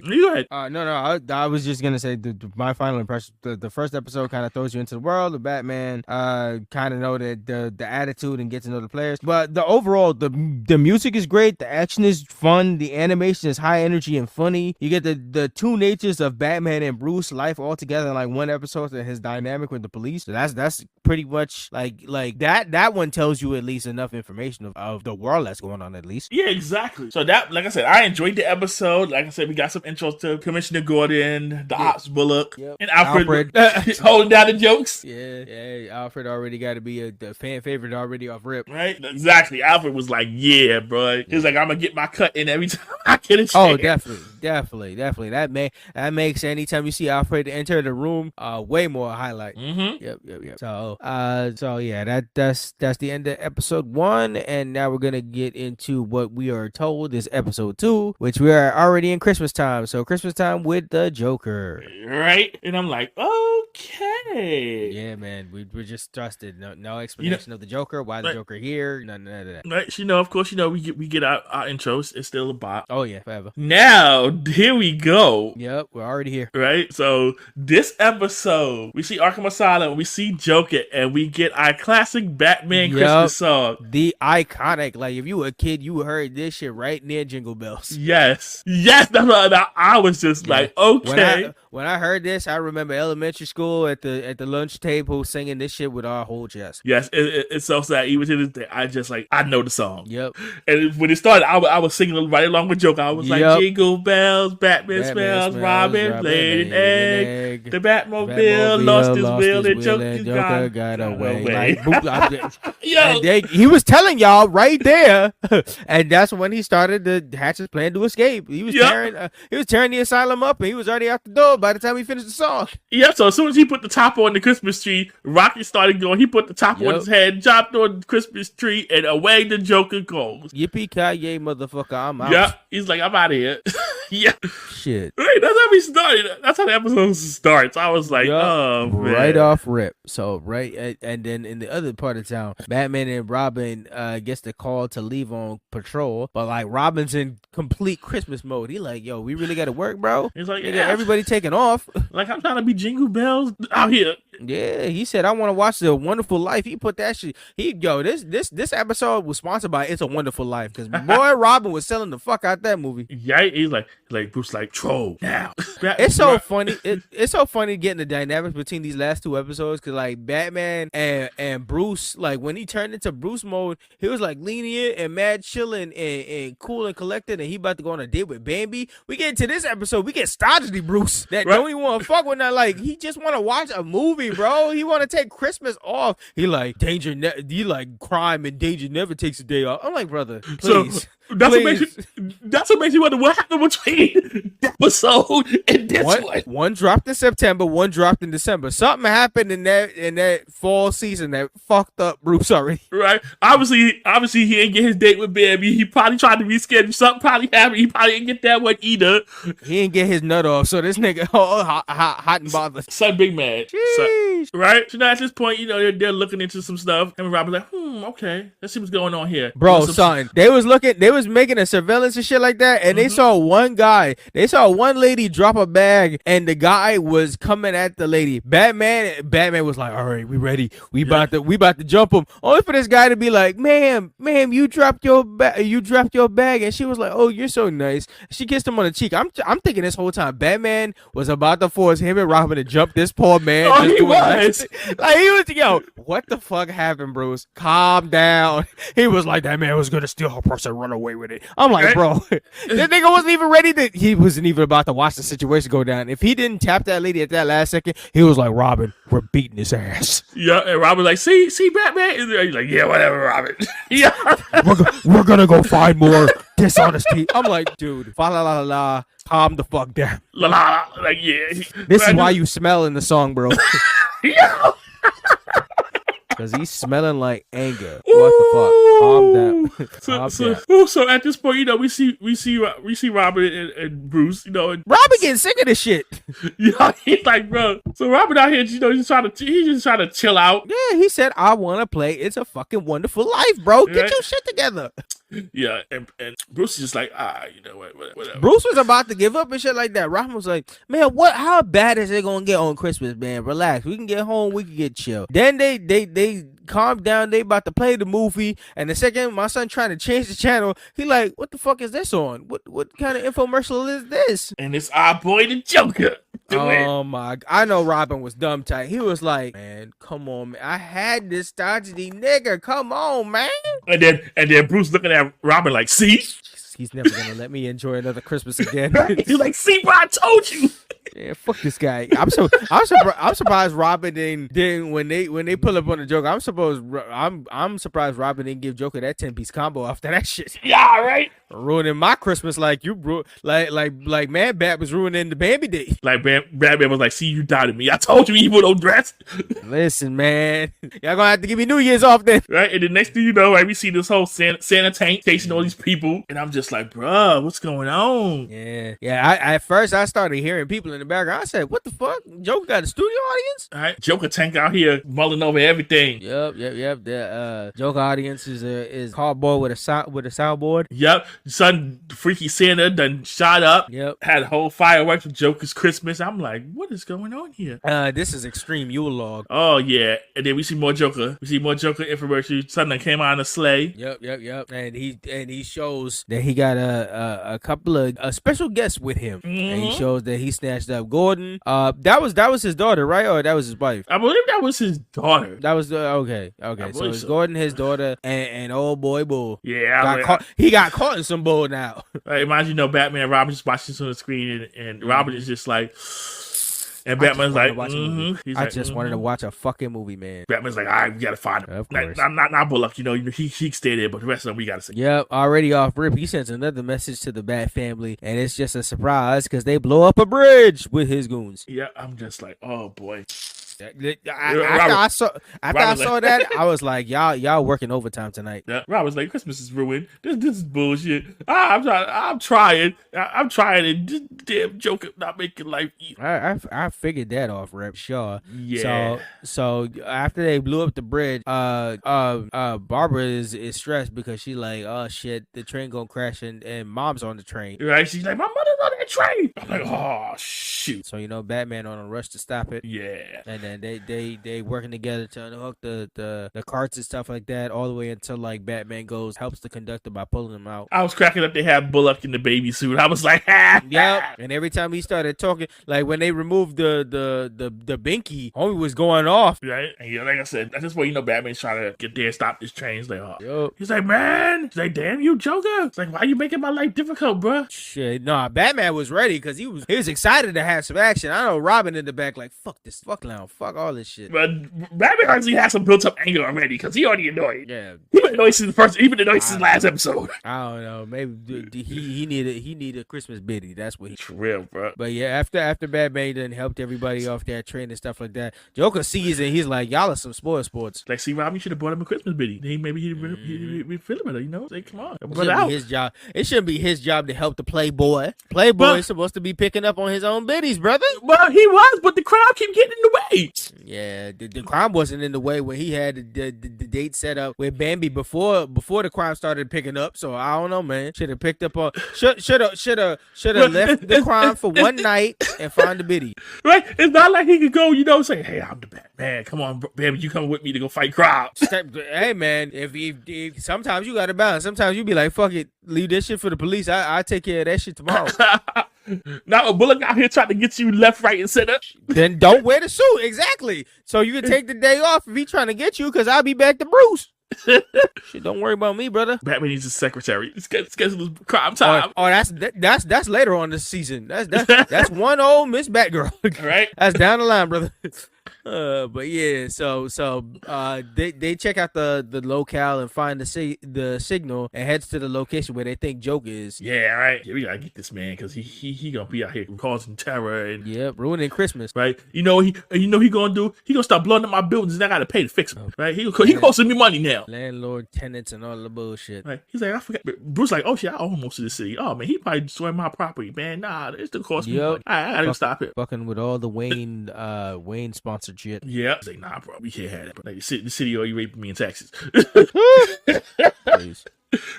You go ahead. No, I was just gonna say my final impression. The first episode kind of throws you into the world of Batman. Kind of know that the attitude and get to know the players. But the overall, the music is great. The action is fun. The animation is high energy and funny. You get the 2 natures of Batman and Bruce life all together in like one episode, and his dynamic with the police. So that's pretty much like that one tells you at least enough information of the world that's going on, at least. Yeah, exactly. So that, like I said, I enjoyed the episode. Like I said, we got some intros to Commissioner Gordon, the Ops Bullock, and Alfred. Holding down the jokes. Yeah, Alfred already got to be the fan favorite already off rip. Right? Exactly. Alfred was like, yeah, bro. He's like, I'm gonna get my cut in every time I get a chance. Oh, definitely. That makes anytime you see Alfred enter the room, way more highlight. Mm-hmm. Yep. So yeah, that's the end of episode 1, and now we're gonna get into what we are told is episode 2, which we are already in Christmas time. So Christmas time with the Joker. Right? And I'm like, okay. Yeah, man. We're just trusted. No explanation of the Joker. Why the Joker here? None of that. Right? Of course, we get our intros. It's still a bot. Oh yeah, forever. Now, here we go. Yep, we're already here. Right? So this episode, we see Arkham Asylum, we see Joker, and we get our classic Batman Christmas song. The iconic, like if you were a kid, you heard this shit right near Jingle Bells. Yes, that's what I was just like, okay. When I heard this, I remember elementary school at the lunch table singing this shit with our whole chest. Yes, it's so sad. Even to this day, I know the song. Yep. And when it started, I was singing right along with Joker. I was like, Jingle Bells, Batman smells, Robin laid an egg. The Batmobile lost his wheel, and Joker got away. Like, he was telling y'all right there, and that's when he started the Hatchet's plan to escape. He was tearing the asylum up, and he was already out the door by the time he finished the song. Yep. So as soon as he put the top on the Christmas tree, Rocky started going. He put the top on his head, chopped on the Christmas tree, and away the Joker goes. Yippee-ki-yay, motherfucker! I'm out. Yep. He's like, I'm out of here. Yeah. Shit. Right, that's how we started. That's how the episode starts. I was like, oh, man. Right off rip. So, right. And then in the other part of town, Batman and Robin gets the call to leave on patrol. But, like, Robin's in complete Christmas mode. He like, yo, we really got to work, bro? He's like, yeah. Everybody taking off. Like, I'm trying to be Jingle Bells out here. Yeah, he said, I want to watch The Wonderful Life. He put that shit. This episode was sponsored by It's a Wonderful Life. Because, boy, Robin was selling the fuck out that movie. Yeah, he's like Bruce, like, troll now. It's so funny. It's so funny getting the dynamics between these last two episodes. Because, like, Batman and Bruce, like, when he turned into Bruce mode, he was, like, lenient and mad chilling and cool and collected. And he about to go on a date with Bambi. We get into this episode, we get stodgy Bruce that don't even want to fuck with that. Like, he just want to watch a movie, bro. He want to take Christmas off. He like crime and danger never takes a day off. I'm like, brother, please. So that's what makes you wonder what happened between the episode and this one. One dropped in September, one dropped in December. Something happened in that fall season that fucked up Bruce already. Right. Obviously he didn't get his date with Bambi. He probably tried to reschedule. Something probably happened. He probably didn't get that one either. He didn't get his nut off, so this nigga hot and bothered. Son big mad. So, right? So now at this point, they're looking into some stuff. And Robin's like, okay, let's see what's going on here. Bro, son, they was making a surveillance and shit like that, and they saw one lady drop a bag, and the guy was coming at the lady. Batman was like, all right, we ready. We about to jump him. Only for this guy to be like, ma'am, you dropped your bag. And she was like, oh, you're so nice. She kissed him on the cheek. I'm thinking this whole time Batman was about to force him and Robin to jump this poor man. Oh, he was. Like, he was, yo, what the fuck happened, Bruce? Calm down. He was like, that man was gonna steal her purse and run away with it. I'm like, bro, this nigga wasn't even ready he wasn't even about to watch the situation go down. If he didn't tap that lady at that last second, he was like, Robin, we're beating his ass. Yeah, and Robin like, see Batman? And he's like, yeah, whatever, Robin. Yeah. we're gonna go find more dishonesty. I'm like, dude, fa la la la, calm the fuck down. La la, like, yeah. This is why you smell in the song, bro. Yeah. Because he's smelling like anger. What the fuck? Calm down. So at this point, we see Robin and Bruce, and Robin getting sick of this shit. Yeah, he's like, bro. So Robin out here, he's just trying to chill out. Yeah, he said, I want to play It's a Fucking Wonderful Life, bro. Get your shit together. Yeah, and Bruce is just like, whatever. Bruce was about to give up and shit like that. Robin was like, man, how bad is it gonna get on Christmas, man? Relax. We can get home, we can get chill. Then they calm down, they about to play the movie, and the second my son trying to change the channel, he like, what the fuck is this on? What kind of infomercial is this? And it's our boy the Joker. Oh my, I know Robin was dumb tight. He was like, man, come on, man. I had this stodgy nigga. Come on, man. And then Bruce looking at Robin like, see? He's never gonna let me enjoy another Christmas again. He's like, see, bro, I told you. Yeah, fuck this guy. I'm surprised Robin didn't when they pull up on the Joker. I'm surprised Robin didn't give Joker that 10-piece combo after that shit. Yeah, right. Ruining my Christmas like you like Man Bat was ruining the Bambi day. Like Batman was like, see, you doubted me. I told you evil don't dress. Listen, man, y'all gonna have to give me New Year's off then. Right, and the next thing you know, right, we see this whole Santa tank chasing all these people, and I'm just like, bruh, what's going on? Yeah. At first I started hearing people in the background. I said, what the fuck? Joker got a studio audience? All right, Joker tank out here mulling over everything. Yep. The Joker audience is cardboard with a soundboard. Yep. Son, Freaky Santa done shot up. Yep. Had a whole fireworks with Joker's Christmas. I'm like, what is going on here? This is extreme Yule log. Oh yeah, and then we see more Joker. We see more Joker infomercial. Something that came out on a sleigh. Yep. And he shows that he got a couple of special guests with him. Mm-hmm. And he shows that he snatched up Gordon. That was his daughter, right? Or that was his wife? I believe that was his daughter. That was okay. So it's Gordon, his daughter, and old boy Bull. Yeah, he got caught in some bull now. Right, imagine Batman and Robin just watching this on the screen, and Robin is just like, and Batman's like, I just wanted to watch a fucking movie, man. Batman's like, all right, we gotta find him. Of course. Not Bullock, he can stay there, but the rest of them we gotta see. Yep, already off rip. He sends another message to the Bat family, and it's just a surprise because they blow up a bridge with his goons. Yeah, I'm just like, oh boy. I saw that, I was like, y'all working overtime tonight. Yeah, Robert's like, Christmas is ruined. This is bullshit. I'm trying, and this damn Joker not making life easy. I figured that off, Rep. Sure. Yeah. So after they blew up the bridge, Barbara is stressed because she like, oh shit, the train gonna crash and mom's on the train. Right? She's like, my mother's on that train. I'm like, oh shoot. So Batman on a rush to stop it. Yeah. And then they working together to unhook the carts and stuff like that, all the way until like Batman helps the conductor by pulling them out. I was cracking up. They had Bullock in the baby suit. I was like, ha. Yep. And every time he started talking, like when they removed the binky, homie was going off. Right. And like I said, that's just where Batman's trying to get there and stop this train. He's like, oh. Yep. He's like, man. He's like, damn you, Joker. It's like, why you making my life difficult, bro? Shit, nah. Batman was ready because he was excited to have some action. I know Robin in the back like, fuck this, fuck now, fuck all this shit. But Batman actually has some built up anger already because he already annoyed. Yeah. He been annoyed since the last episode. I don't know. Maybe he needed a Christmas biddy. That's what he. For real, bro. But yeah, after Batman done helped everybody off that train and stuff like that, Joker sees it. He's like, y'all are some spoiled sports. Like, see, Rob, you should have bought him a Christmas biddy. Then maybe he'd feel better, you know? Like, come on. His job. It shouldn't be his job to help the Playboy. Playboy is supposed to be picking up on his own biddies, brother. Well, he was, but the crowd keep getting in the way. Yeah, the crime wasn't in the way when he had the date set up with Bambi before the crime started picking up. So I don't know, man. Should have picked up on. Should have left the crime for one night and find the biddy. Right? It's not like he could go, say, hey, I'm the Batman. Come on, Bambi, you come with me to go fight crime. Hey, man, if sometimes you got to balance. Sometimes you be like, fuck it, leave this shit for the police. I take care of that shit tomorrow. Now a Bullock out here trying to get you left, right, and center. Then don't wear the suit. Exactly. So you can take the day off if he trying to get you, because I'll be back to Bruce. Shit, don't worry about me, brother. Batman needs a secretary. Schedule crime time. Oh, that's later on this season. That's one old Miss Batgirl. Right. That's down the line, brother. But yeah, so they check out the locale and find the signal and heads to the location where they think Joker is. Yeah, right. Yeah, we gotta get this man because he gonna be out here causing terror and ruining Christmas. Right. He gonna do. He gonna start blowing up my buildings and I gotta pay to fix them. Right. He costing me money now. Landlord, tenants, and all the bullshit. Right. He's like, I forgot. Bruce like, oh shit, I own most of the city. Oh man, he probably destroyed my property, man. Nah, it's the cost me money. I gotta stop it. Fucking with all the Wayne sponsored shit. Yeah. He's like, nah, bro, we can't have that. Like, the city already raping me in taxes. Please.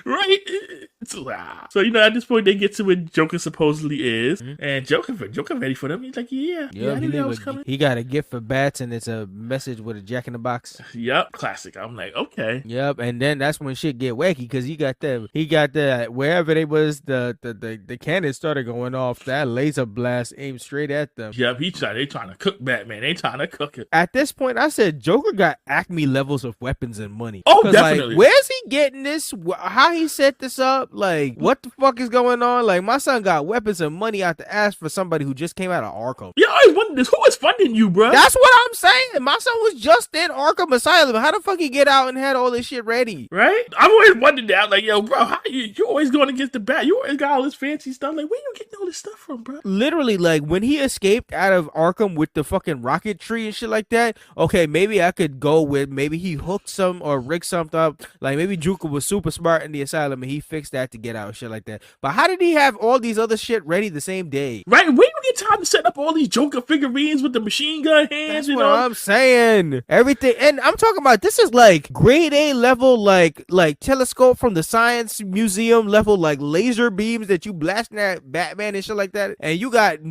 Right? So at this point they get to where Joker supposedly is, and Joker ready for them. He's like, I knew that was coming. He got a gift for bats, and it's a message with a Jack in the Box. Yep, classic. I'm like, okay. Yep, and then that's when shit get wacky because he got the wherever they was the cannon started going off. That laser blast aimed straight at them. Yep, they trying to cook Batman. They trying to cook it. At this point, I said Joker got Acme levels of weapons and money. Oh, definitely. Like, where's he getting this? How he set this up? Like, what the fuck is going on? Like, my son got weapons and money out the ass for somebody who just came out of Arkham. Yeah, I always wondered this. Who is funding you, bro? That's what I'm saying. My son was just in Arkham Asylum. How the fuck he get out and had all this shit ready? Right? I've always wondered that. Like, yo, bro, how you always going against the bat? You always got all this fancy stuff. Like, where you getting all this stuff from, bro? Literally, like, when he escaped out of Arkham with the fucking rocket tree and shit like that, okay, maybe I could go with maybe he hooked some or rigged something up. Like, maybe Joker was super smart in the asylum and he fixed that to get out and shit like that. But how did he have all these other shit ready the same day? Right? Where you get time to set up all these Joker figurines with the machine gun hands? That's what I'm saying. Everything. And I'm talking about, this is like grade A level, like telescope from the science museum level, like laser beams that you blasting at Batman and shit like that. And he got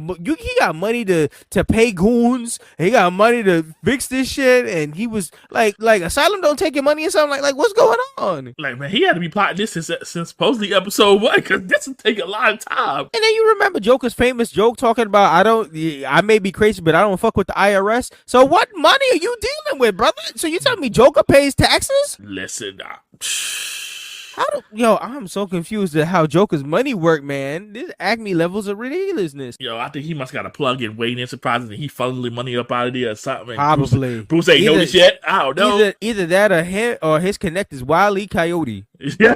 money to pay goons. He got money to fix this shit. And he was like Asylum don't take your money or something. Like what's going on? Like, man, he had to be plotting this since supposedly episode 1, because this will take a lot of time. And then you remember Joker's famous joke talking about, I may be crazy, but I don't fuck with the IRS. So what money are you dealing with, brother? So you telling me Joker pays taxes? Listen, I'm so confused at how Joker's money work, man. This Acme levels of ridiculousness. Yo, I think he must got a plug in Wayne Enterprises and he funneling money up out of there or something. Probably. Bruce ain't noticed yet. I don't know. Either that or his connect is Wile E. Coyote. Yeah.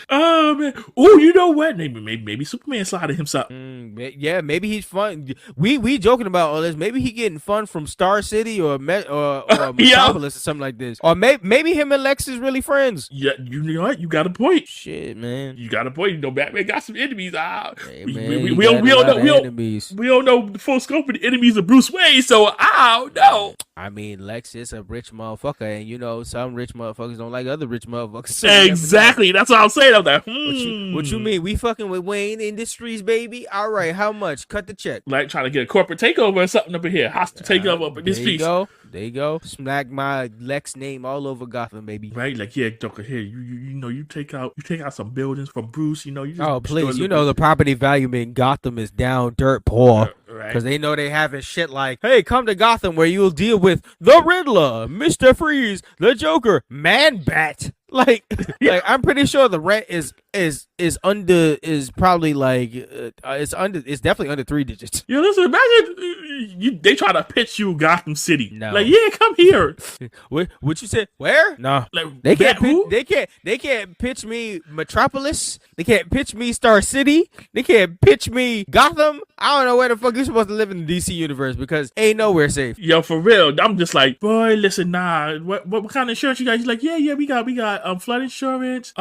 Oh man. Oh, you know what? Maybe Superman slotted himself. Yeah, maybe he's fun. We joking about all this. Maybe he getting fun from Star City or Metropolis or something like this. Or maybe him and Lex is really friends. Yeah, you know what? You got a point. Shit, man. You got a point. You know, Batman got some enemies. Hey, we don't know the full scope of the enemies of Bruce Wayne, so I don't know. I mean, Lex is a rich motherfucker, and you know, some rich motherfuckers don't like other rich motherfuckers. So exactly. That's what I'm saying. I'm like, What you mean? We fucking with Wayne Industries, baby? All right, how much? Cut the check. Like trying to get a corporate takeover or something up in here. Hostile takeover up in this piece. There you go. Smack my Lex name all over Gotham, baby. Right? Like, yeah, Joker, here, you know, you take out some buildings from Bruce, you know, you just please, you know the property value in Gotham is down dirt poor. Right. Because they know they having shit like, hey, come to Gotham where you'll deal with the Riddler, Mr. Freeze, the Joker, Man-Bat. Like I'm pretty sure the rent is probably like it's definitely under 3 digits. Yeah, listen, imagine they try to pitch you Gotham City. No. Like, yeah, come here. What you said? Where? No. Like, they can't pitch me Metropolis. They can't pitch me Star City. They can't pitch me Gotham. I don't know where the fuck you're supposed to live in the DC universe because ain't nowhere safe. Yo, for real. I'm just like, boy, listen, nah. What kind of insurance you guys? He's like, yeah, we got flood insurance,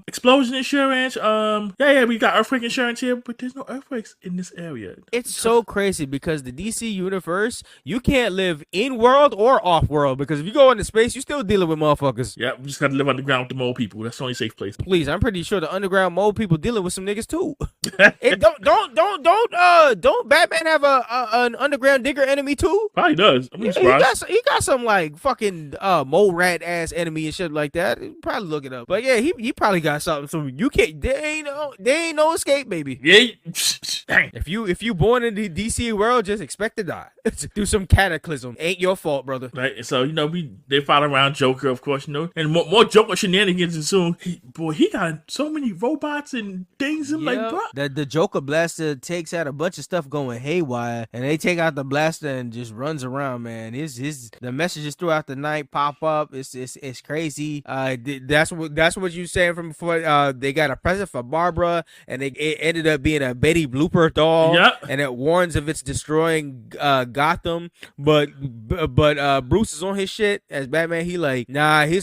explosion insurance, we got earthquake insurance here, but there's no earthquakes in this area. It's so crazy because the DC universe, you can't live in world or off world because if you go into space, you're still dealing with motherfuckers. Yeah, we just gotta live underground with the mole people. That's the only safe place. Please, I'm pretty sure the underground mole people dealing with some niggas too. Don't Batman have an underground digger enemy too? Probably does. I'm surprised. He got some like fucking mole rat ass enemy and shit like that. Probably look it up, but yeah, he probably got something. So you can't. There ain't no escape, baby. Yeah, dang. If you born in the DC world, just expect to die through some cataclysm. Ain't your fault, brother. Right. So you know they follow around Joker, of course, you know, and more Joker shenanigans ensue. He got so many robots and things. And like, bro, the Joker blaster takes out a bunch of stuff going haywire, and they take out the blaster and just runs around. Man, the messages throughout the night pop up. It's crazy. That's what you saying from before. They got a present for Barbara, and it ended up being a Betty Blooper doll. Yep. And it warns of its destroying Gotham. But Bruce is on his shit as Batman. He's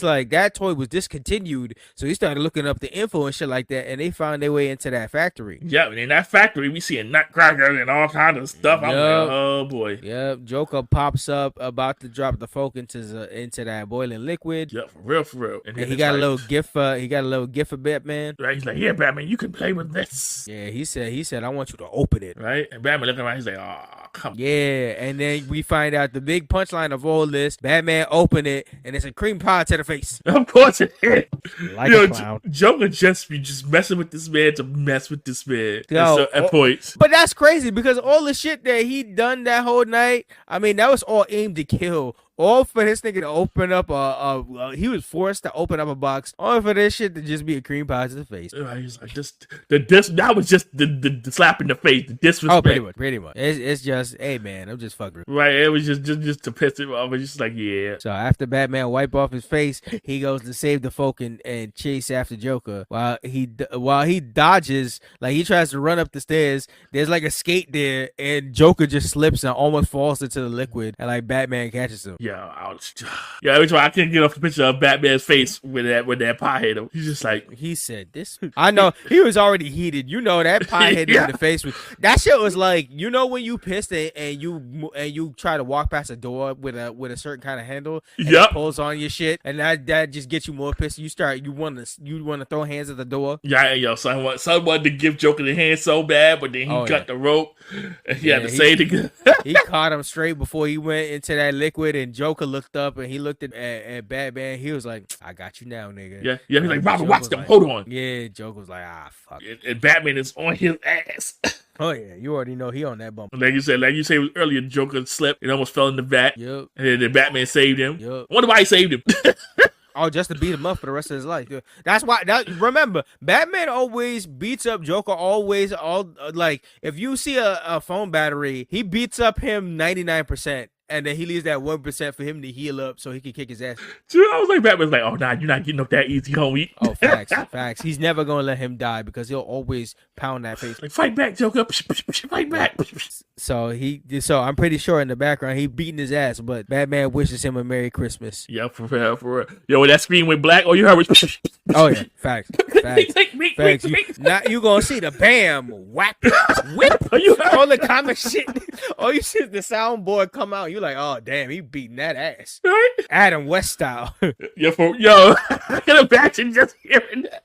like that toy was discontinued, so he started looking up the info and shit like that, and they found their way into that factory. Yeah, and in that factory we see a nutcracker and all kinds of stuff. I'm like, oh boy. Yep. Joker pops up about to drop the folk into that boiling liquid. Yeah, for real. And he got a little gift for Batman. Right, he's like, yeah, Batman, you can play with this. Yeah, he said, I want you to open it. Right, and Batman looking around, he's like, oh, come on. Yeah, and then we find out the big punchline of all this. Batman opened it, and it's a cream pie to the face. Of course it is. Like a clown. Joker just messing with this man to mess with this man at points. But that's crazy because all the shit that he done that whole night, I mean, that was all aimed to kill. All for this nigga to open up he was forced to open up a box. All for this shit to just be a cream pie to the face. He's like, that was just the slap in the face, the disrespect. Oh, pretty much. It's just, hey man, I'm just fucking. Right, it was just to piss him off. It's just like, yeah. So after Batman wipe off his face, he goes to save the folk and chase after Joker. While he dodges, like he tries to run up the stairs. There's like a skate there, and Joker just slips and almost falls into the liquid, and like Batman catches him. Yeah, every time I can't get off the picture of Batman's face when that pie hit him. He's just like, he said this. I know he was already heated. You know that pie hit him in the face. That shit was like, you know when you pissed and you try to walk past a door with a certain kind of handle. And it pulls on your shit, and that just gets you more pissed. You want to throw hands at the door. Yeah, yo, someone wanted to give Joker the hand so bad, but then he cut the rope. And he had to say it. He caught him straight before he went into that liquid, and Joker looked up and he looked at Batman. He was like, I got you now, nigga. Yeah. He's like, Robert, watch them. Hold on. Yeah, Joker was like, fuck. And Batman is on his ass. Oh yeah, you already know he on that bump. Like you said earlier, Joker slipped and almost fell in the vat. Yep. And then Batman saved him. Yep. I wonder why he saved him. Oh, just to beat him up for the rest of his life. That's why. Remember, Batman always beats up Joker. Like if you see a phone battery, he beats up him 99%. and then he leaves that 1% for him to heal up so he can kick his ass. Dude, I was like, Batman's like, oh, nah, you're not getting up that easy, homie. Oh, facts. He's never going to let him die because he'll always pound that face. Like, fight back, Joker. Fight back. So I'm pretty sure in the background, he beating his ass, but Batman wishes him a Merry Christmas. Yeah, for real. Yo, when that screen went black, all you heard was... Oh, yeah, facts. Facts. You gonna see the bam, whack, whip, all the comic shit. All you see is the soundboard come out. You like, oh, damn, he beating that ass. Right? Adam West style. I can imagine just hearing that.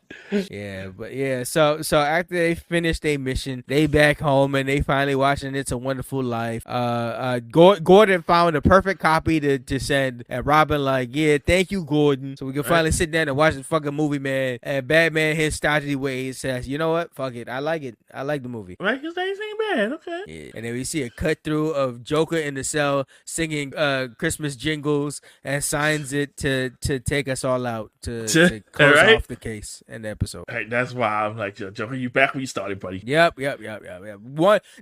Yeah, so after they finish their mission, they back home and they finally watching It's a Wonderful Life. Gordon found the perfect copy to send, and Robin like, yeah, thank you, Gordon. So we can finally sit down and watch this fucking movie, man. And Batman, his stodgy ways, says, you know what? Fuck it. I like it. I like the movie. Right? Because they ain't bad. Okay. Yeah. And then we see a cut through of Joker in the cell singing Christmas jingles and signs it to take us all out to close off the case and the episode. Right, that's why I'm like, Joker, you back where you started, buddy. Yep.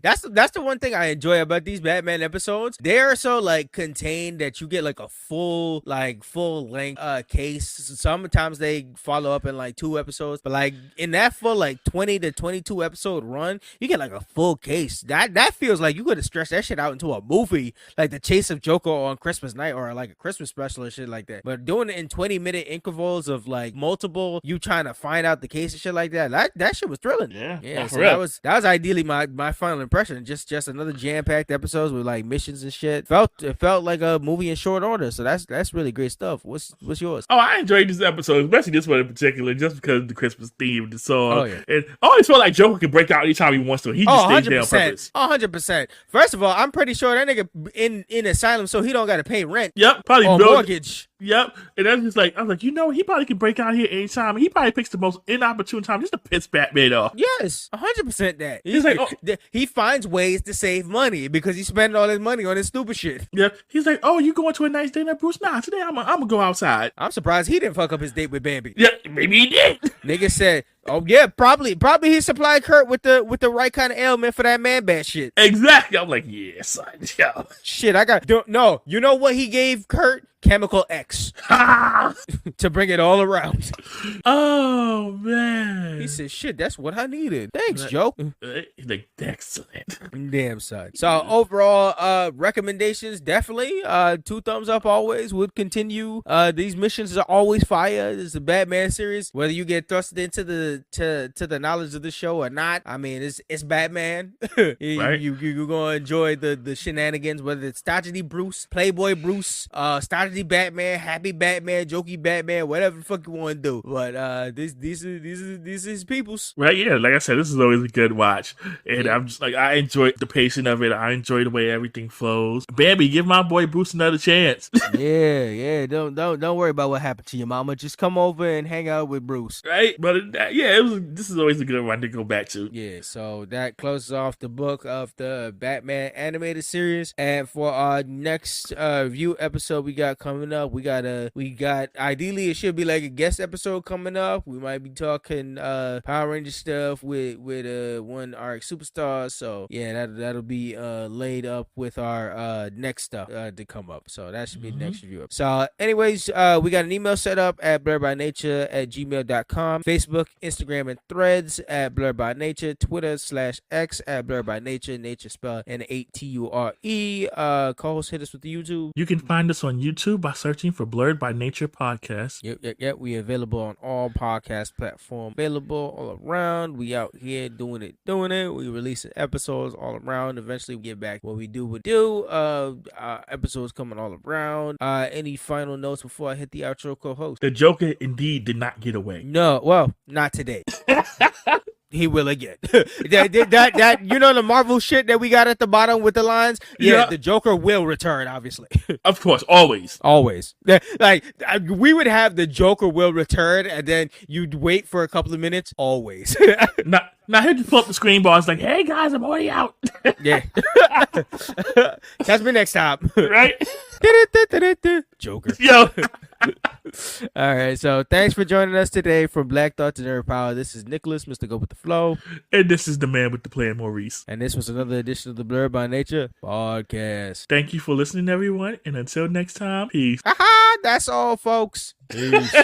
That's the one thing I enjoy about these Batman episodes. They are so like contained that you get like a full length case. Sometimes they follow up in like 2 episodes, but like in that full like 20 to 22 episode run, you get like a full case. That feels like you could have stretched that shit out into a movie, like the Chase of Joker on Christmas night or like a Christmas special or shit like that. But doing it in 20-minute intervals of like multiple, you trying to find out the case and shit like that shit was thrilling. Yeah. So that was ideally my final impression. Just another jam-packed episodes with like missions and shit. It felt like a movie in short order. So that's really great stuff. What's yours? Oh, I enjoyed this episode, especially this one in particular, just because of the Christmas theme, the song. Oh, yeah. And I always felt like Joker can break out anytime he wants to. He just stays there on purpose. 100%. First of all, I'm pretty sure that nigga in asylum, so he don't got to pay rent. Yep, probably or mortgage. Yep, and that's just like, I was like, he probably can break out here anytime. He probably picks the most inopportune time just to piss Batman off. Yes, 100% that. He's like, he finds ways to save money because he's spending all his money on his stupid shit. Yeah, he's like, oh, you going to a nice dinner, Bruce? Nah, today I'm gonna go outside. I'm surprised he didn't fuck up his date with Bambi. Yeah, maybe he did. Nigga said, oh yeah, probably he supplied Kurt with the right kind of ailment for that man bat shit. Exactly. I'm like, yeah, son. Yo. Shit, no. You know what he gave Kurt? Chemical X to bring it all around. Oh man, he said, "Shit, that's what I needed. Thanks, Joe." He's like, excellent. Damn son. So overall, recommendations definitely. 2 thumbs up always. Would continue. These missions are always fire. It's a Batman series. Whether you get thrusted into the knowledge of the show or not, I mean, it's Batman. Right? You're gonna enjoy the shenanigans. Whether it's Stodgy Bruce, Playboy Bruce, Stodgy Batman, Happy Batman, Jokey Batman, whatever the fuck you want to do. But these is people's. Right, yeah. Like I said, this is always a good watch. And I'm just like, I enjoy the pacing of it. I enjoy the way everything flows. Bambi, give my boy Bruce another chance. Yeah. Don't worry about what happened to your mama. Just come over and hang out with Bruce. Right? But this is always a good one to go back to. Yeah, so that closes off the book of the Batman animated series. And for our next review episode we got coming up, we got ideally it should be like a guest episode coming up. We might be talking Power Ranger stuff with one Arc Superstars. So yeah, that'll be laid up with our next stuff to come up. So that should be the next review. So anyways, we got an email set up at blerdbynature@gmail.com, Facebook, Instagram, and Threads at Blerd By Nature, Twitter /X at Blerd By Nature, nature spelled NATURE. Co-host, hit us with the YouTube. You can find us on YouTube by searching for Blerd By Nature Podcast. Yep. We available on all podcast platforms, available all around. We out here doing it. We releasing episodes all around. Eventually we get back what we do. Episodes coming all around. Any final notes before I hit the outro, co-host? The Joker indeed did not get away. No, well, not today. He will again. that the Marvel shit that we got at the bottom with the lines. Yeah. The Joker will return, obviously. Of course, always. Like we would have the Joker will return, and then you'd wait for a couple of minutes. Always. Now he'll just pull up the screen bar. It's like, hey guys, I'm already out. Yeah. Catch me next time. Right? Joker. Yo. All right, so thanks for joining us today from Black Thought to Nerd Power. This is Nicholas, Mr. Go With The Flow. And this is the man with the plan, Maurice. And this was another edition of the Blerd By Nature Podcast. Thank you for listening, everyone. And until next time, peace. That's all, folks. Peace.